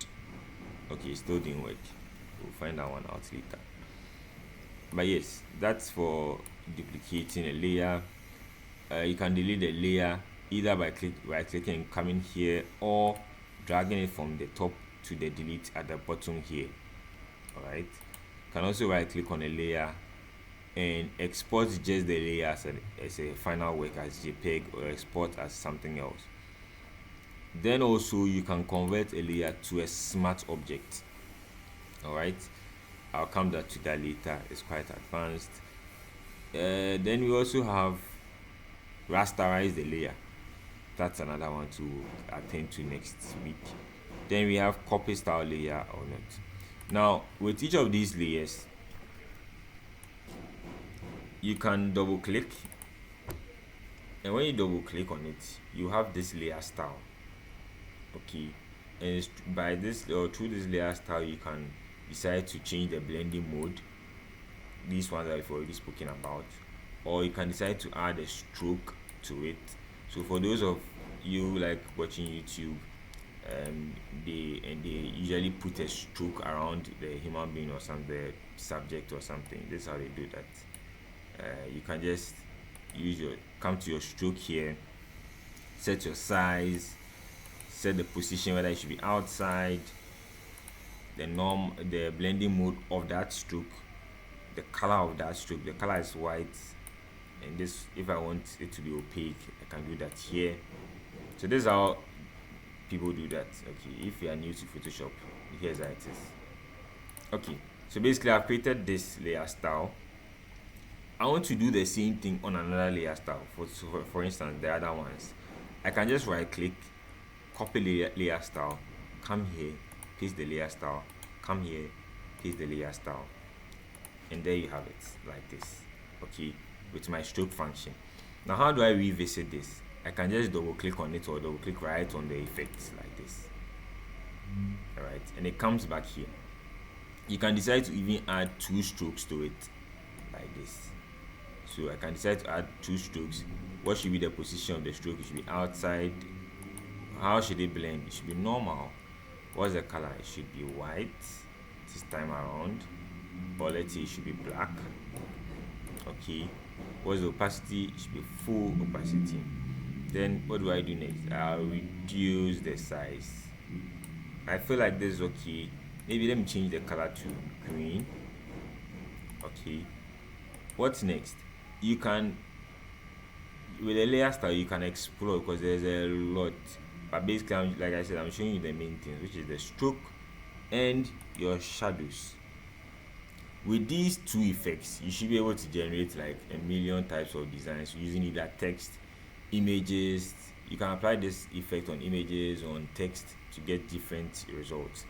Okay, it still didn't work. We'll find that one out later. But yes, that's for duplicating a layer. You can delete the layer either by right clicking and coming here, or dragging it from the top to the delete at the bottom here. All right. You can also right click on a layer and export just the layer as a final work as JPEG, or export as something else. Then also you can convert a layer to a smart object. All right, I'll come back to that later. It's quite advanced. Then we also have rasterize the layer. That's another one to attend to next week. Then we have copy style layer or not. Now with each of these layers, you can double click, and when you double click on it, you have this layer style. Okay, and by this or through this layer style, you can decide to change the blending mode. These ones I've already spoken about, or you can decide to add a stroke to it. So for those of you like watching YouTube, they usually put a stroke around the human being or some the subject or something. This is how they do that. You can just come to your stroke here, set your size, set the position, whether it should be outside, the blending mode of that stroke, the color of that stroke. The color is white, and this, if I want it to be opaque, I can do that here. So this is how people do that. Okay, if you are new to Photoshop, here's how it is. Okay, so basically I've created this layer style. I want to do the same thing on another layer style. For instance, the other ones, I can just right click, copy layer style, come here, paste the layer style, come here, paste the layer style, and there you have it, like this. Okay, with my stroke function. Now how do I revisit this? I can just double click on it, or double click right on the effects like this. Alright, and it comes back here. You can decide to even add 2 strokes to it like this. So I can decide to add 2 strokes. What should be the position of the stroke? It should be outside. How should it blend? It should be normal. What's the color? It should be white this time around, or let's say it should be black. Okay, what's the opacity? It should be full opacity. Then what do I do next? I'll reduce the size. I feel like this is okay. Maybe let me change the color to green. Okay, what's next? You can, with a layer style, you can explore, because there's a lot. But basically, like I said, I'm showing you the main things, which is the stroke and your shadows. With these 2 effects, you should be able to generate like a million types of designs using either text, images. You can apply this effect on images, on text, to get different results.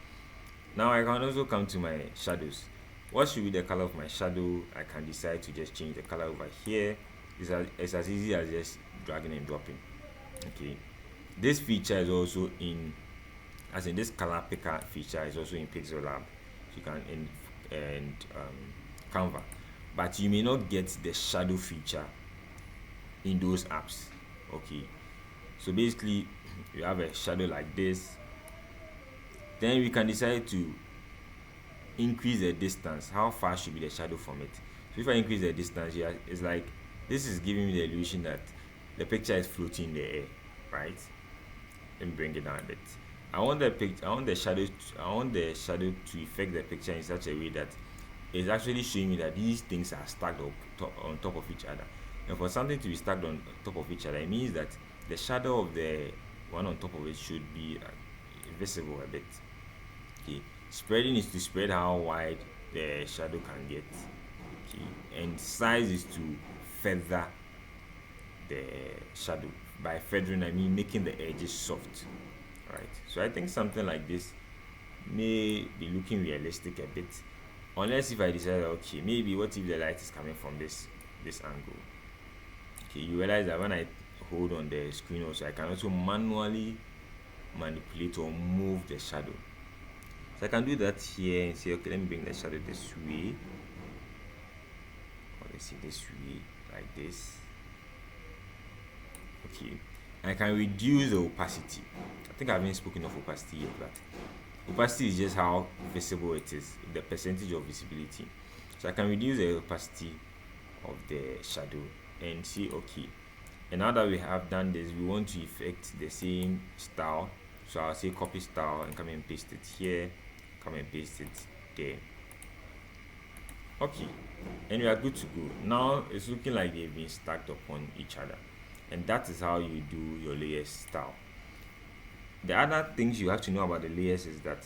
Now I can also come to my shadows. What should be the color of my shadow? I can decide to just change the color over here. It's as easy as just dragging and dropping. Okay, this feature is also in, as in this color picker feature is also in Pixel Lab. So you can and Canva, but you may not get the shadow feature in those apps. Okay, so basically you have a shadow like this. Then we can decide to increase the distance. How far should be the shadow from it? So if I increase the distance here, it's like this is giving me the illusion that the picture is floating in the air, right? Let me bring it down a bit. I want the shadow to affect the picture in such a way that it's actually showing me that these things are stacked on top of each other. And for something to be stacked on top of each other, it means that the shadow of the one on top of it should be visible a bit. Okay, spreading is to spread how wide the shadow can get. Okay, and size is to feather the shadow. By feathering, I mean making the edges soft. Right. So I think something like this may be looking realistic a bit, unless if I decide, okay, maybe what if the light is coming from this angle. Okay, you realize that when I hold on the screen also, I can also manually manipulate or move the shadow. So I can do that here and say, okay, let me bring the shadow this way, or let's see, this way, like this. Okay, I can reduce the opacity. I think I haven't spoken of opacity yet, but opacity is just how visible it is, the percentage of visibility. So I can reduce the opacity of the shadow and see, okay, and now that we have done this, we want to effect the same style. So I'll say copy style and come and paste it here, come and paste it there. Okay, and we are good to go. Now it's looking like they've been stacked upon each other, and that is how you do your layers style. The other things you have to know about the layers is that,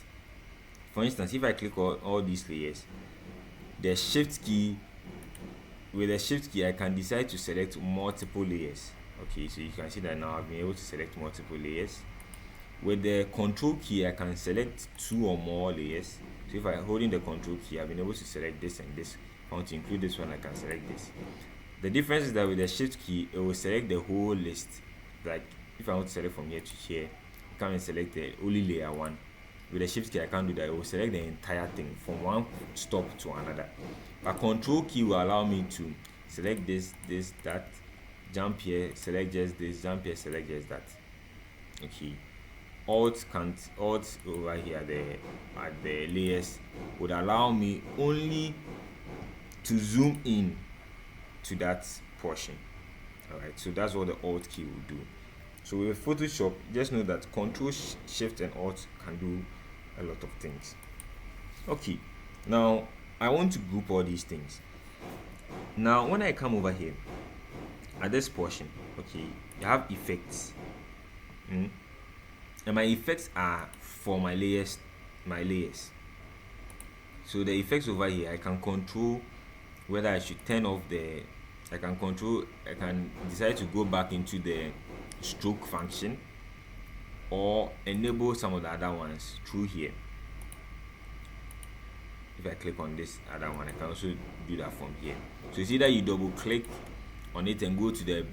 for instance, if I click on all these layers, the shift key, with the shift key I can decide to select multiple layers. Okay, so you can see that now I've been able to select multiple layers. With the control key I can select 2 or more layers. So if I'm holding the control key, I've been able to select this and this. If I want to include this one, I can select this. The difference is that with the shift key, it will select the whole list. Like if I want to select from here to here, come and select the only layer 1. With the shift key I can't do that. It will select the entire thing from one stop to another. A control key will allow me to select this, that, jump here, select just this, jump here, select just that. Okay, alt over here at the layers would allow me only to zoom in to that portion. Alright, so that's what the alt key will do. So with Photoshop, just know that Control, Shift and Alt can do a lot of things. Okay, now I want to group all these things. Now when I come over here at this portion, okay, you have effects, and my effects are for my layers. So the effects over here, I can control whether I should turn off the, I can decide to go back into the stroke function or enable some of the other ones through here. If I click on this other one, I can also do that from here. So it's either you double click on it and go to the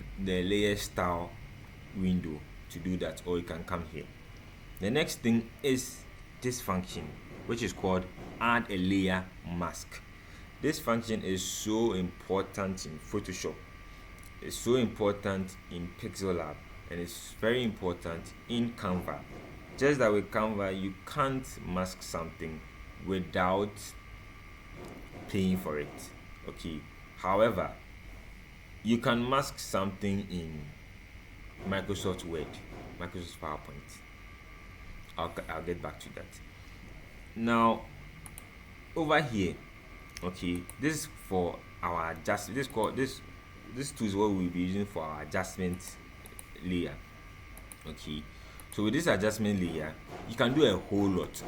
layer style window to do that, or you can come here. The next thing is this function, which is called add a layer mask. This function is so important in Photoshop, it's so important in Pixel Lab, and it's very important in Canva. Just that with Canva, you can't mask something without paying for it. Okay, however, you can mask something in Microsoft Word, Microsoft PowerPoint. I'll get back to that. Now over here, okay, this is for our adjustment. This tool is what we'll be using for our adjustment layer. Okay, so with this adjustment layer, you can do a whole lot.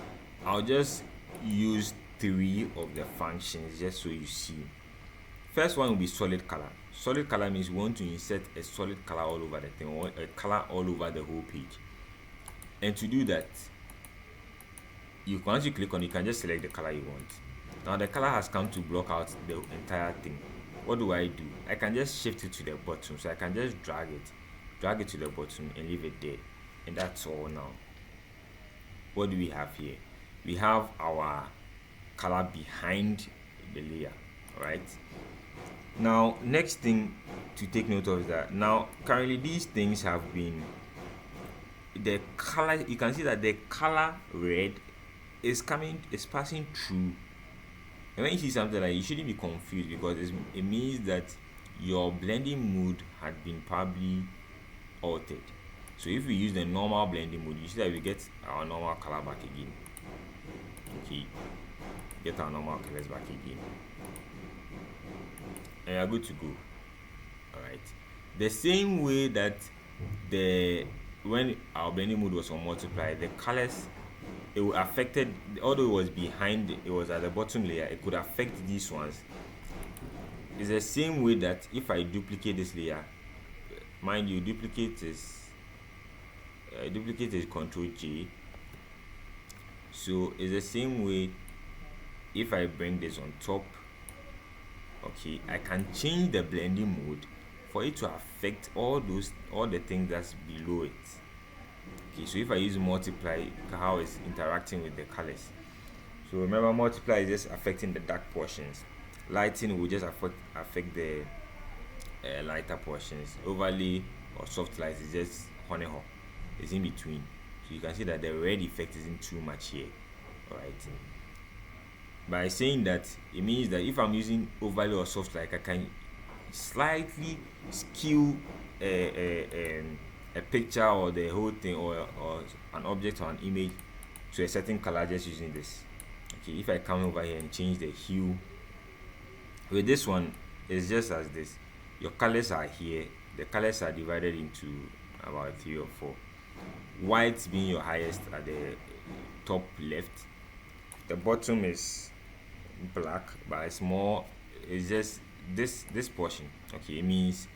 I'll just use 3 of the functions just so you see. First one will be solid color. Solid color means we want to insert a solid color all over the thing, or a color all over the whole page. And to do that, once you click on it, you can just select the color you want. Now the color has come to block out the entire thing. What do? I can just shift it to the bottom. So I can just drag it to the bottom and leave it there. And that's all now. What do we have here? We have our color behind the layer. Alright. Now next thing to take note of is that now currently these things have been, the color, you can see that the color red is passing through. And when you see something like, you shouldn't be confused, because it means that your blending mode had been probably altered. So if we use the normal blending mode, you see that we get our normal color back again. Okay, get our normal colors back again, and you're good to go. All right, the same way that when our blending mode was on multiply, the colors, it affected, although it was behind, it was at the bottom layer, it could affect these ones. it's the same way that if I duplicate this layer, mind you, duplicate is Control J. So it's the same way. If I bring this on top, okay, I can change the blending mode for it to affect all the things that's below it. Okay, so if I use multiply, how it's interacting with the colors. So remember, multiply is just affecting the dark portions. Lighting will just affect the lighter portions. Overlay or soft light is just honey hole. It's in between. So you can see that the red effect isn't too much here. Alright. By saying that, it means that if I'm using overlay or soft light, I can slightly skew a picture or the whole thing, or an object or an image to a certain color just using this. Okay, if I come over here and change the hue, with this one, it's just as this. Your colors are here. The colors are divided into about 3 or 4. White being your highest at the top left. The bottom is black, but it's just this portion. Okay, it means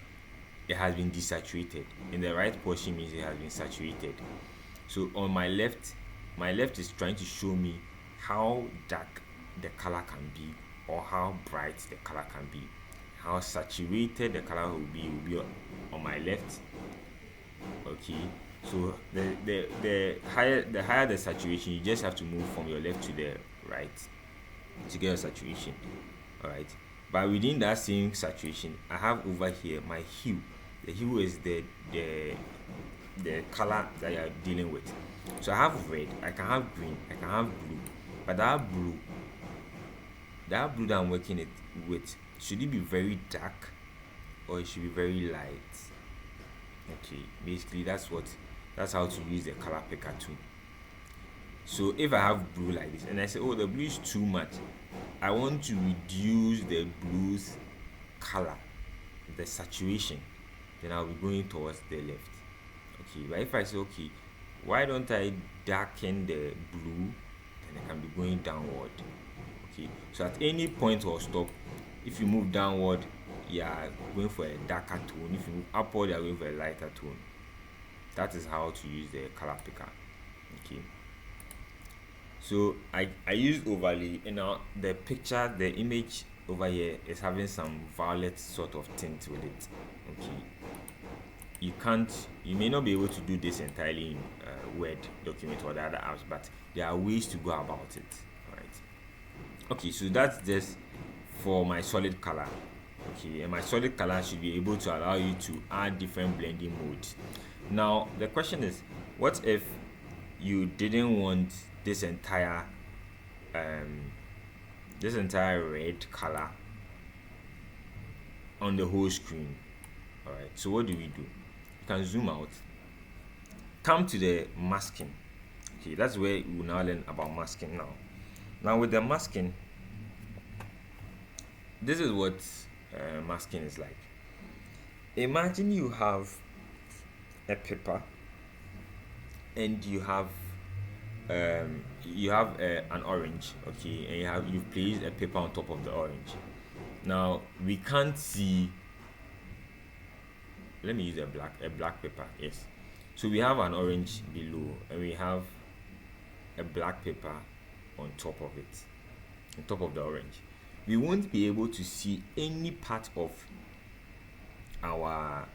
it has been desaturated. In the right portion means it has been saturated. So on my left is trying to show me how dark the color can be, or how bright the color can be. How saturated the color will be on my left. Okay, so the higher the saturation, you just have to move from your left to the right to get a saturation. Alright, but within that same saturation, I have over here my hue. The hue is the color that you're dealing with. So I have red, I can have green, I can have blue, but that blue that I'm working it with, should it be very dark or it should be very light? Okay, basically that's how to use the color picker too. So if I have blue like this and I say, oh, the blue is too much, I want to reduce the blue's color, the saturation, then I'll be going towards the left. Okay, but if I say, okay, why don't I darken the blue, then I can be going downward. Okay, so at any point or stop, if you move downward, you are going for a darker tone. If you move upward, you are going for a lighter tone. That is how to use the color picker. Okay, so I use overlay, and now the image over here is having some violet sort of tint with it. Okay, you may not be able to do this entirely in Word document or the other apps, but there are ways to go about it. All right. Okay, so that's just for my solid color. Okay, and my solid color should be able to allow you to add different blending modes. Now the question is, what if you didn't want this entire red color on the whole screen? All right, so what do? You can zoom out, come to the masking. Okay, that's where we will now learn about masking. Now with the masking, this is what masking is like. Imagine you have a paper and you have an orange. Okay, and you've placed a paper on top of the orange. Now we can't see. Let me use a black paper. Yes, so we have an orange below and we have a black paper on top of it, on top of the orange. We won't be able to see any part of our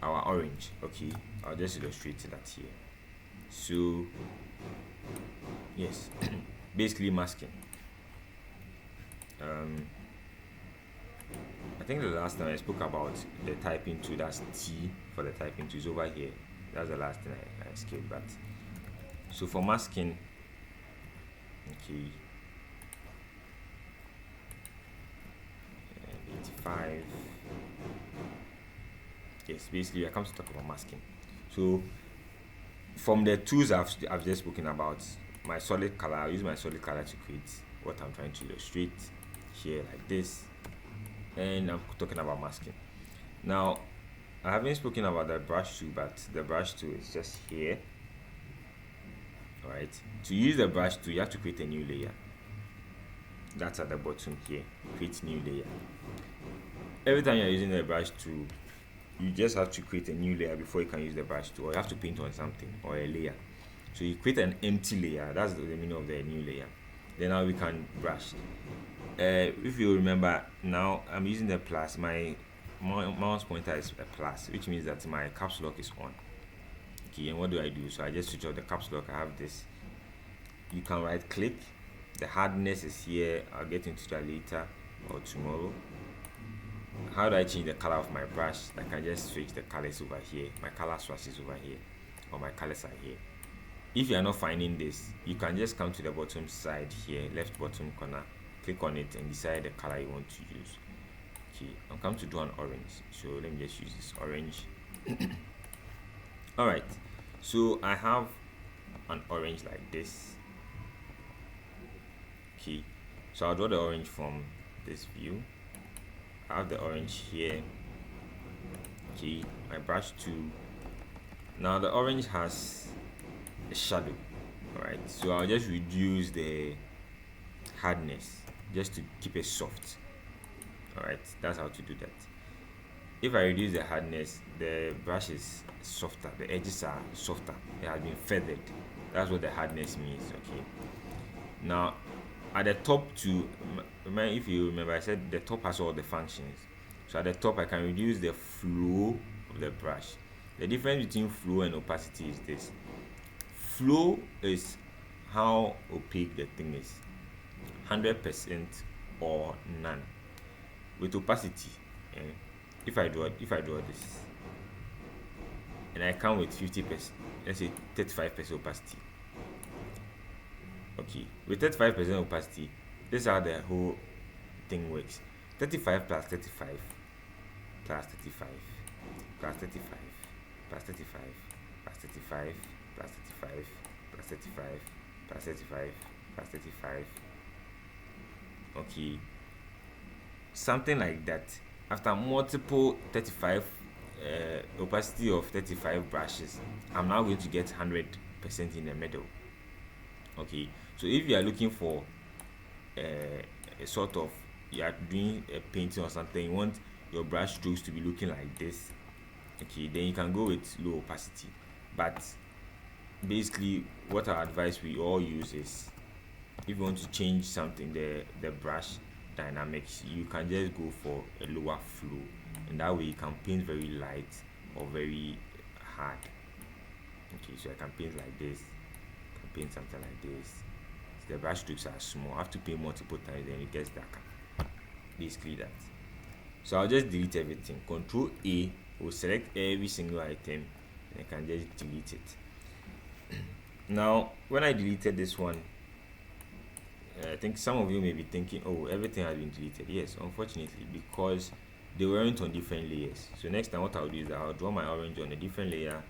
orange. Okay, I'll just illustrate that here. So yes, basically masking. I think the last time I spoke about the typing tool, that's T for the typing tool, is over here. That's the last thing I skipped. But so for masking, okay, 85. Yes, basically I come to talk about masking. So from the tools I've just spoken about, my solid color, I'll use my solid color to create what I'm trying to illustrate here, like this. And I'm talking about masking. Now I haven't spoken about the brush tool, but the brush tool is just here. Alright, to use the brush tool, you have to create a new layer. That's at the bottom here. Create new layer. Every time you're using the brush tool, you just have to create a new layer before you can use the brush tool, or you have to paint on something or a layer. So you create an empty layer. That's the meaning of the new layer. Then now we can brush. If you remember, now I'm using the plus. My mouse pointer is a plus, which means that my caps lock is on. Okay, and what do I do? So I just switch off the caps lock. I have this. You can right click. The hardness is here. I'll get into that later or tomorrow. How do I change the color of my brush? I can just switch the colors over here. My color swatch is over here, or my colors are here. If you are not finding this, you can just come to the bottom side here, left bottom corner, click on it and decide the color you want to use. Okay, I'm going to do an orange, so let me just use this orange. All right, so I have an orange like this. Okay, so I'll draw the orange from this view. I have the orange here. Okay, my brush tool. Now the orange has a shadow. All right, so I'll just reduce the hardness just to keep it soft. All right, that's how to do that. If I reduce the hardness, the brush is softer, the edges are softer, it has been feathered. That's what the hardness means. Okay, now at the top too, if you remember, I said the top has all the functions. So at the top I can reduce the flow of the brush. The difference between flow and opacity is this. Flow is how opaque the thing is, 100% or none. With opacity, if I draw this and I come with 50%, let's say 35% opacity. Okay, with 35% opacity, this is how the whole thing works. 35 plus 35 plus 35 plus 35 plus 35 plus 35 plus 35 plus 35 plus 35 plus 35. Okay, something like that. After multiple 35 opacity of 35 brushes, I'm now going to get 100% in the middle. Okay, so if you are looking for a sort of, you are doing a painting or something, you want your brush strokes to be looking like this, okay, then you can go with low opacity. But basically what I advise we all use is, if you want to change something, the brush dynamics, you can just go for a lower flow, and that way you can paint very light or very hard. Okay, so I can paint like this, I can paint something like this. So the brush strokes are small, I have to paint multiple times, then it gets darker. Basically that. So I'll just delete everything. Control A will select every single item, and I can just delete it. Now when I deleted this one, I think some of you may be thinking, oh, everything has been deleted. Yes, unfortunately, because they weren't on different layers. So next time what I'll do is I'll draw my orange on a different layer.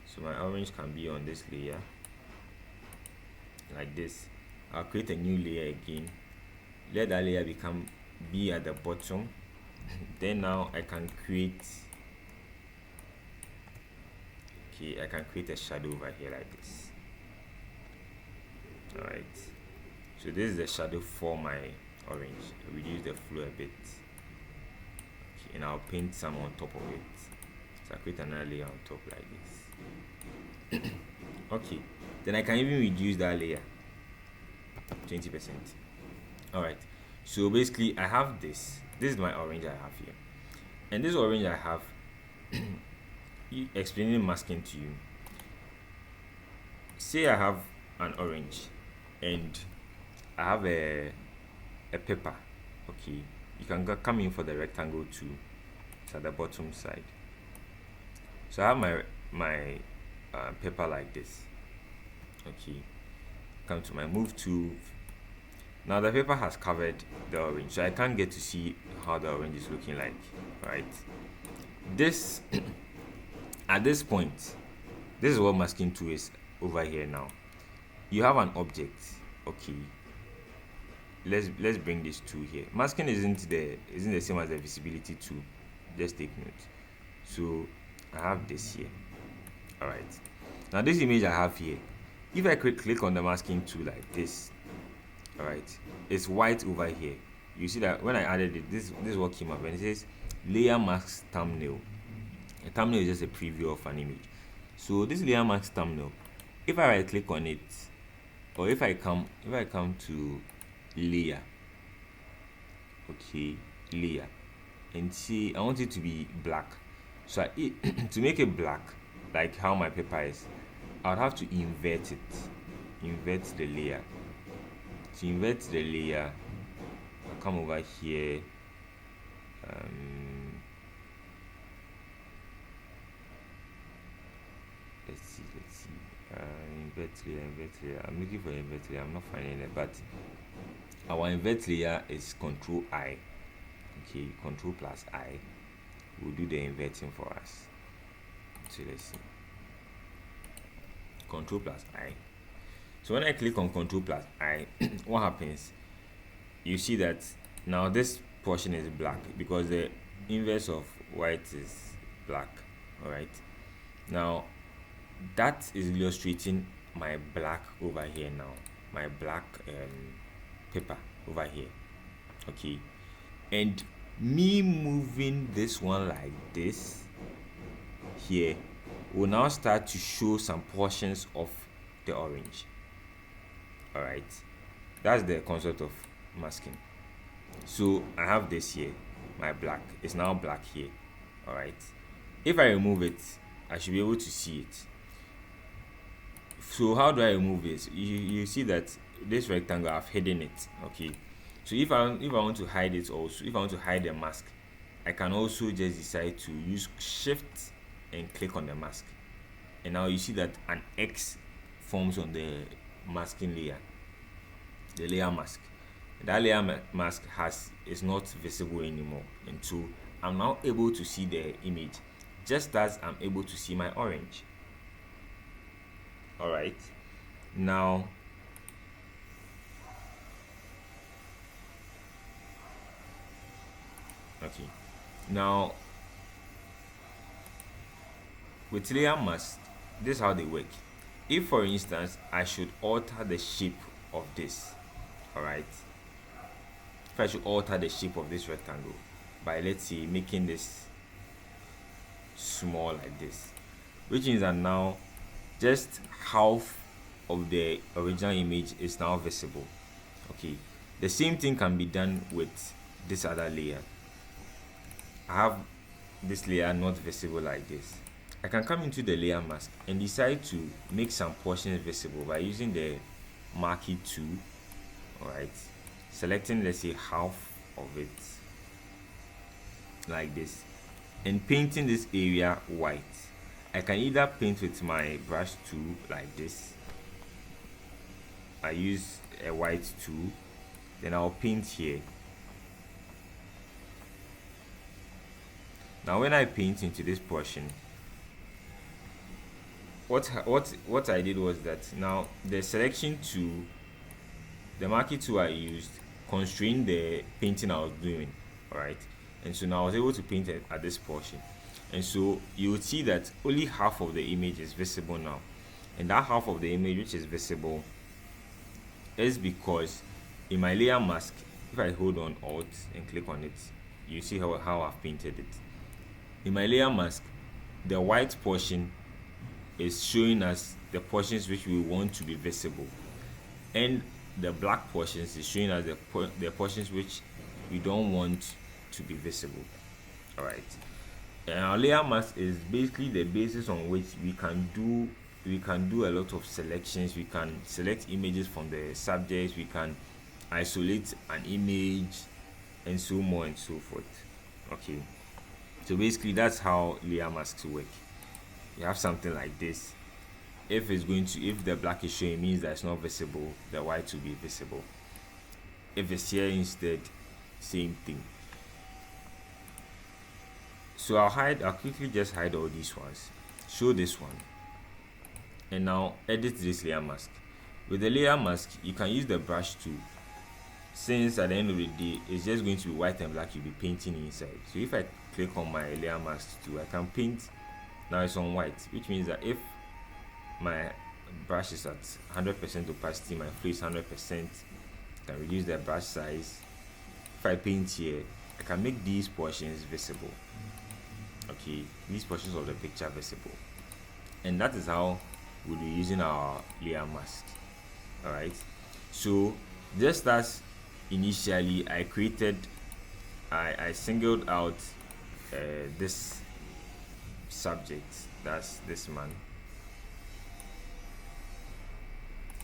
So my orange can be on this layer like this. I'll create a new layer again, let that layer be at the bottom. Then now I can create a shadow over here like this. All right, so this is the shadow for my orange. I'll reduce the flow a bit. Okay, and I'll paint some on top of it. So I create another layer on top like this. Okay, then I can even reduce that layer 20%. All right, so basically I have this is my orange I have here, and this orange I have explaining masking to you. Say I have an orange and I have a paper. Okay, you can come in for the rectangle too. It's at the bottom side. So I have my paper like this. Okay, come to my move tool. Now the paper has covered the orange, so I can't get to see how the orange is looking like, right? This at this point, this is what masking tool is over here. Now you have an object. Okay, let's bring this tool here. Masking isn't the same as the visibility tool, just take note. So I have this here. All right, now this image I have here, if I click on the masking tool like this, All right, it's white over here. You see that when I added it, this is what came up, and it says layer mask thumbnail. A thumbnail is just a preview of an image. So this layer mask thumbnail, if I right click on it, or if I come to layer, okay, layer, and see I want it to be black. So to make it black, like how my paper is, I would have to invert it. Invert the layer. To invert the layer, I'll come over here. Let's see. Invert layer. I'm looking for invert layer. I'm not finding it, but our invert layer is Control I. Okay, Control plus I will do the inverting for us. So let's see. Control plus I. So when I click on Control plus I, what happens? You see that now this portion is black because the inverse of white is black. All right. Now that is illustrating my black over here now. My black paper over here. Okay. And me moving this one like this here will now start to show some portions of the orange. All right, that's the concept of masking. So I have this here, my black is now black here. All right, if I remove it, I should be able to see it. So how do I remove this? You see that this rectangle, I've hidden it. Okay, so if I want to hide it also, if I want to hide the mask, I can also just decide to use Shift and click on the mask, and now you see that an X forms on the masking layer, the layer mask. That layer mask is not visible anymore, and so I'm now able to see the image just as I'm able to see my orange. All right, now okay, now with layer mask, this is how they work. If for instance I should alter the shape of this, all right, if I should alter the shape of this rectangle by, let's say, making this small like this, which means that now just half of the original image is now visible. Okay, the same thing can be done with this other layer. I have this layer not visible like this. I can come into the layer mask and decide to make some portions visible by using the marquee tool. All right, selecting, let's say, half of it like this and painting this area white. I can either paint with my brush tool like this. I use a white tool, then I'll paint here. Now when I paint into this portion, what I did was that now the selection tool, the marquee tool I used, constrained the painting I was doing. All right, and so now I was able to paint it at this portion, and so you would see that only half of the image is visible now, and that half of the image which is visible is because in my layer mask, if I hold on Alt and click on it, you see how I've painted it. In my layer mask, the white portion is showing us the portions which we want to be visible, and the black portions is showing us the portions which we don't want to be visible. All right, and our layer mask is basically the basis on which we can do a lot of selections. We can select images from the subjects, we can isolate an image, and so on and so forth. Okay, so basically that's how layer masks work. You have something like this. If the black is showing, means that it's not visible, the white will be visible. If it's here instead, same thing. So I'll quickly just hide all these ones, show this one, and now edit this layer mask. With the layer mask, you can use the brush tool, since at the end of the day it's just going to be white and black you'll be painting inside. So if I click on my layer mask tool, I can paint. Now it's on white, which means that if my brush is at 100% opacity, my flow is 100%, I can reduce the brush size. If I paint here, I can make these portions visible. Okay, these portions of the picture visible, and that is how we'll be using our layer mask. All right, so just as initially I singled out this subject, that's this man.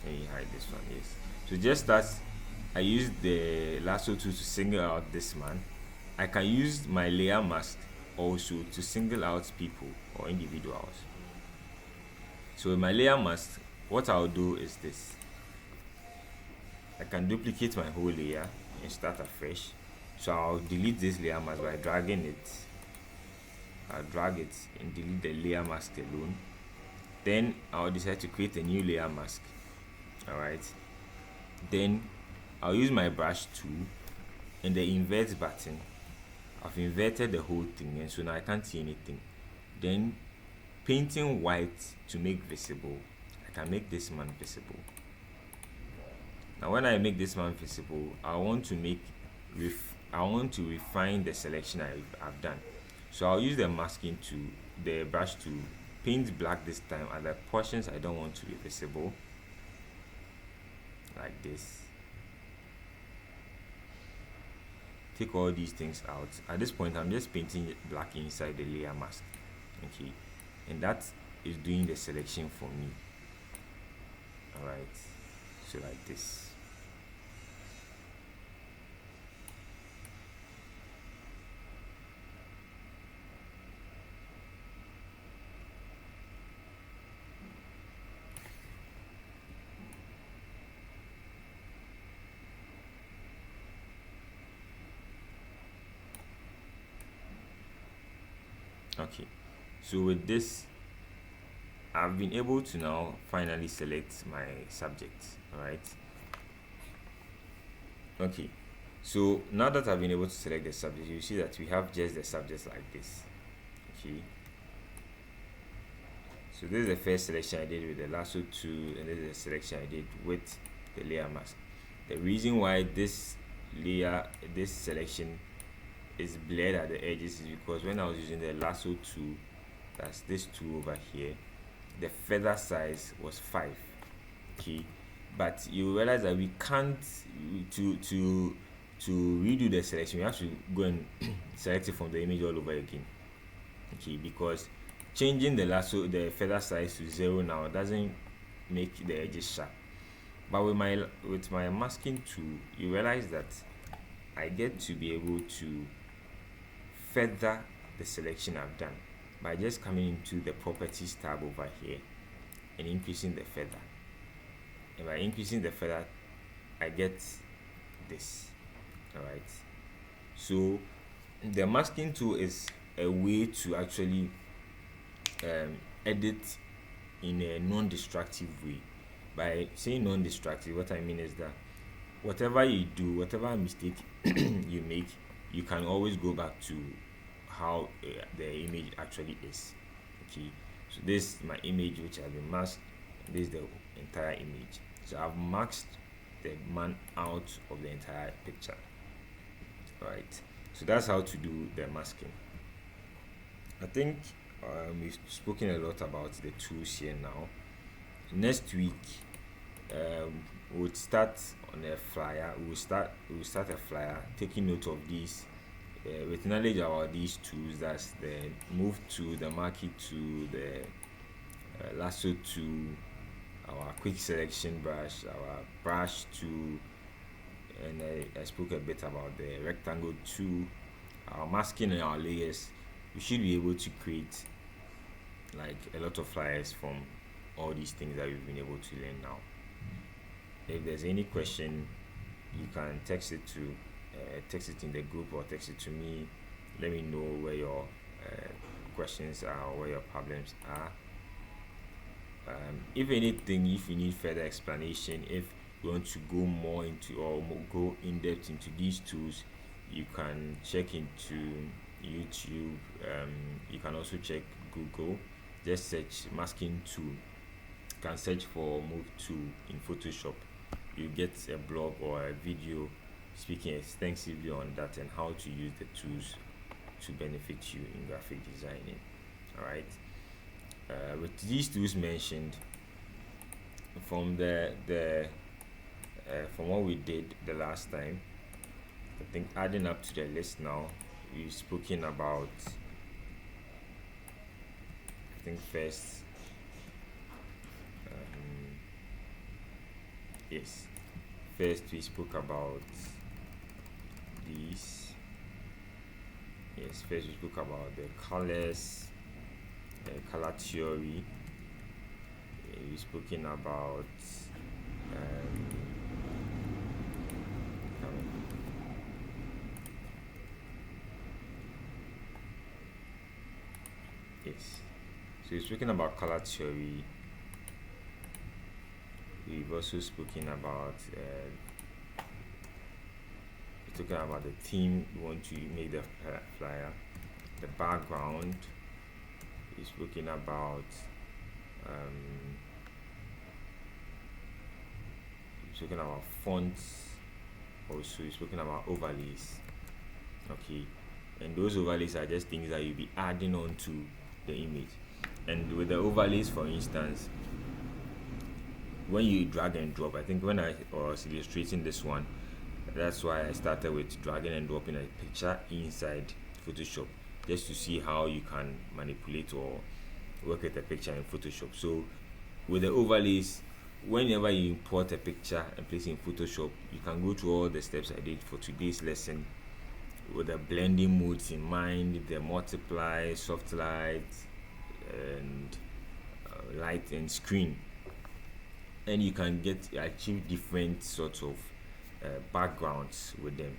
Let me hide this one. Yes, so just as I used the lasso tool to single out this man, I can use my layer mask also to single out people or individuals. So in my layer mask, what I'll do is this. I can duplicate my whole layer and start afresh. So I'll delete this layer mask by dragging it. I'll drag it and delete the layer mask alone. Then I'll decide to create a new layer mask. Alright. Then I'll use my brush tool and the invert button. I've inverted the whole thing, and so now I can't see anything. Then painting white to make visible, I can make this man visible. Now when I make this man visible, I want to refine the selection I've done. So I'll use the brush to paint black this time at the portions I don't want to be visible, like this. Take all these things out. At this point, I'm just painting black inside the layer mask. Okay, and that is doing the selection for me. Alright, so like this. Okay, so with this, I've been able to now finally select my subject. All right. Okay, so now that I've been able to select the subject, you see that we have just the subjects like this. Okay, so this is the first selection I did with the lasso tool, and this is the selection I did with the layer mask. The reason why this selection is blurred at the edges is because when I was using the lasso tool, that's this tool over here, the feather size was 5. Okay, but you realize that we can't to redo the selection. We have to go and select it from the image all over again. Okay, because changing the feather size to 0 now doesn't make the edges sharp. But with my masking tool, you realize that I get to be able to feather the selection I've done by just coming into the properties tab over here and increasing the feather. And by increasing the feather, I get this. Alright, so the masking tool is a way to actually edit in a non-destructive way. By saying non-destructive, what I mean is that whatever you do, whatever mistake you make, you can always go back to how the image actually is. Okay, so this is my image which has been masked. This is the entire image. So I've masked the man out of the entire picture. Right, so that's how to do the masking. I think we've spoken a lot about the tools here now. Next week we'll start on a flyer. We'll start a flyer taking note of these with knowledge about these tools. That's the move tool, the marquee tool, the lasso tool, our quick selection brush, our brush tool, and I spoke a bit about the rectangle tool, our masking and our layers. We should be able to create like a lot of flyers from all these things that we've been able to learn now. If there's any question, you can text it in the group or text it to me. Let me know where your questions are or where your problems are. If anything, if you need further explanation, if you want to go more into or go in depth into these tools, you can check into YouTube. You can also check Google. Just search masking tool. You can search for move tool in Photoshop. you get a blog or a video speaking extensively on that and how to use the tools to benefit you in graphic designing. All right. With these tools mentioned, from from what we did the last time, I think adding up to the list now, we've spoken about. I think first, yes, first we spoke about these. Yes, first we spoke about the colors, color theory. We've spoken about yes. So we've spoken about color theory. We've also spoken about talking about the theme you want to make the flyer, the background. We've spoken about fonts. Also, we've spoken about overlays. Okay, and those overlays are just things that you'll be adding on to the image. And with the overlays, for instance, when you drag and drop, I think when I was illustrating this one, that's why I started with dragging and dropping a picture inside Photoshop, just to see how you can manipulate or work with a picture in Photoshop. So with the overlays, whenever you import a picture and place it in Photoshop, you can go through all the steps I did for today's lesson with the blending modes in mind, the multiply, soft light, and light and screen, and you can achieve different sorts of backgrounds with them.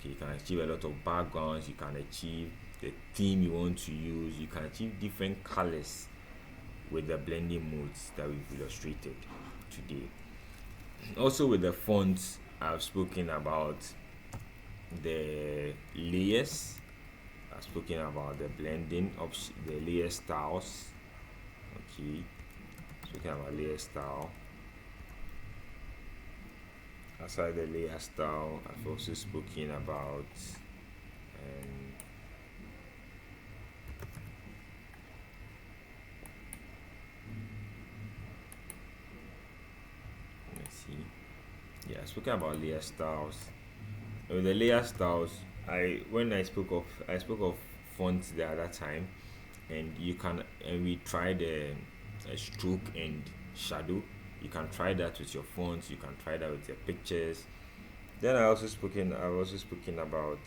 Okay, you can achieve a lot of backgrounds, you can achieve the theme you want to use, you can achieve different colors with the blending modes that we've illustrated today. Also with the fonts, I've spoken about the layers, I've spoken about the blending of the layer styles. Okay, speaking about layer style. Aside the layer style, I've also spoken about let's see. Yeah, I've spoken about layer styles. With the layer styles, when I spoke of fonts the other time, and we tried a stroke and shadow. You can try that with your fonts, you can try that with your pictures. Then I've also spoken about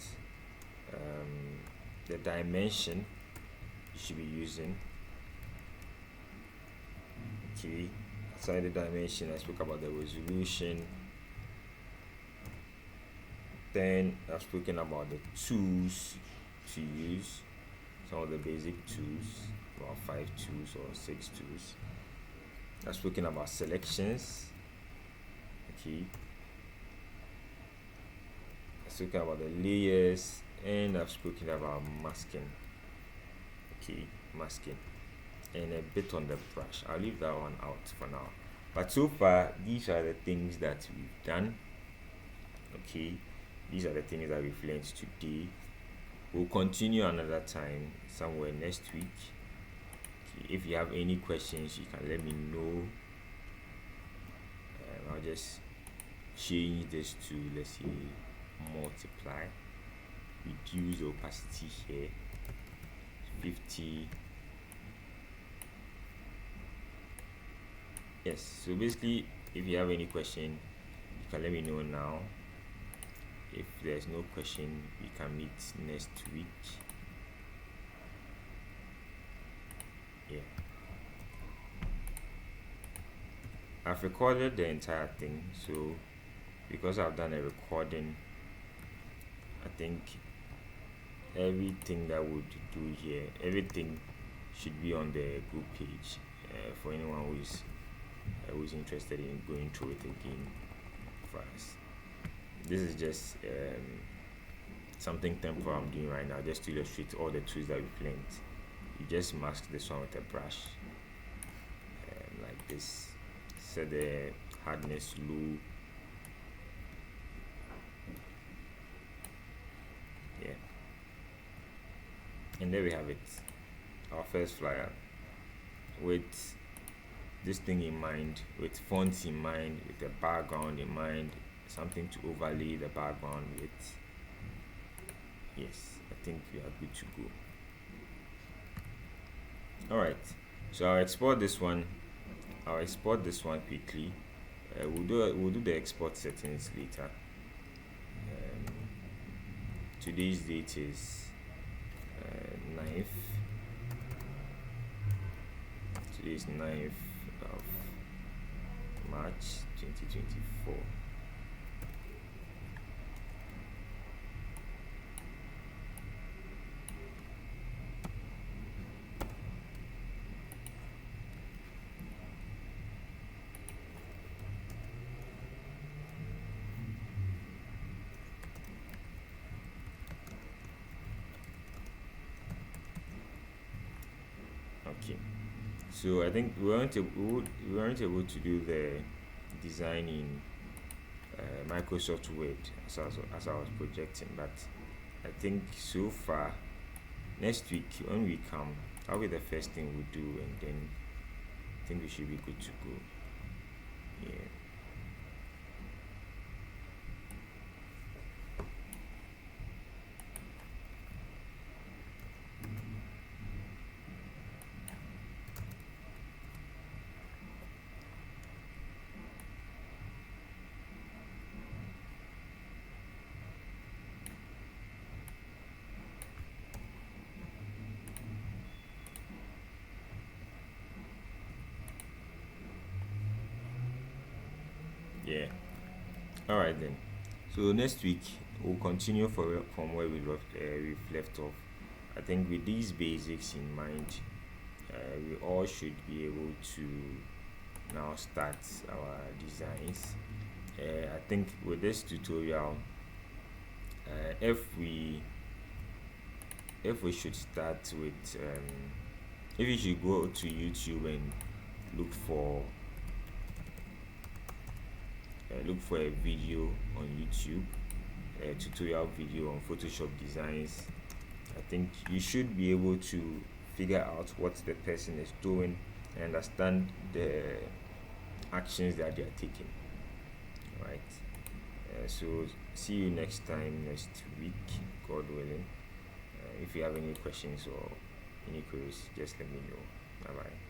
the dimension you should be using. Okay, aside the dimension, I spoke about the resolution. Then I've spoken about the tools to use, some of the basic tools, about 5 tools or 6 tools. I've spoken about selections. Okay, I've spoken about the layers, and I've spoken about masking. Okay, masking, and a bit on the brush. I'll leave that one out for now. But so far, these are the things that we've done. Okay, these are the things that we've learned today. We'll continue another time, somewhere next week. If you have any questions, you can let me know. I'll just change this to, let's say, multiply, reduce the opacity here, 50. Yes, so basically, if you have any question, you can let me know now. If there's no question, we can meet next week. Yeah, I've recorded the entire thing, so because I've done a recording, I think everything that we do here, everything should be on the group page for anyone who's interested in going through it again for us. This is just something temporary I'm doing right now, just to illustrate all the tools that we've learned. You just mask this one with a brush like this, set the hardness low, And there we have it, our first flyer, with this thing in mind, with fonts in mind, with the background in mind, something to overlay the background with. Yes, I think we are good to go. Alright, so I'll export this one quickly. We'll do the export settings later. Today's date is 9th. Today's 9th of March 2024. Okay, so I think we weren't able to do the design in Microsoft Word as I was projecting, but I think so far next week when we come, that'll be the first thing we do, and then I think we should be good to go. Yeah. Yeah. All right then. So next week we'll continue from where we've left off. I think with these basics in mind, we all should be able to now start our designs. I think with this tutorial, if we should start with if you should go to YouTube and look for a video on YouTube, a tutorial video on Photoshop designs, I think you should be able to figure out what the person is doing and understand the actions that they are taking. Right. So see you next time, next week, God willing. If you have any questions or any queries, just let me know. Bye bye.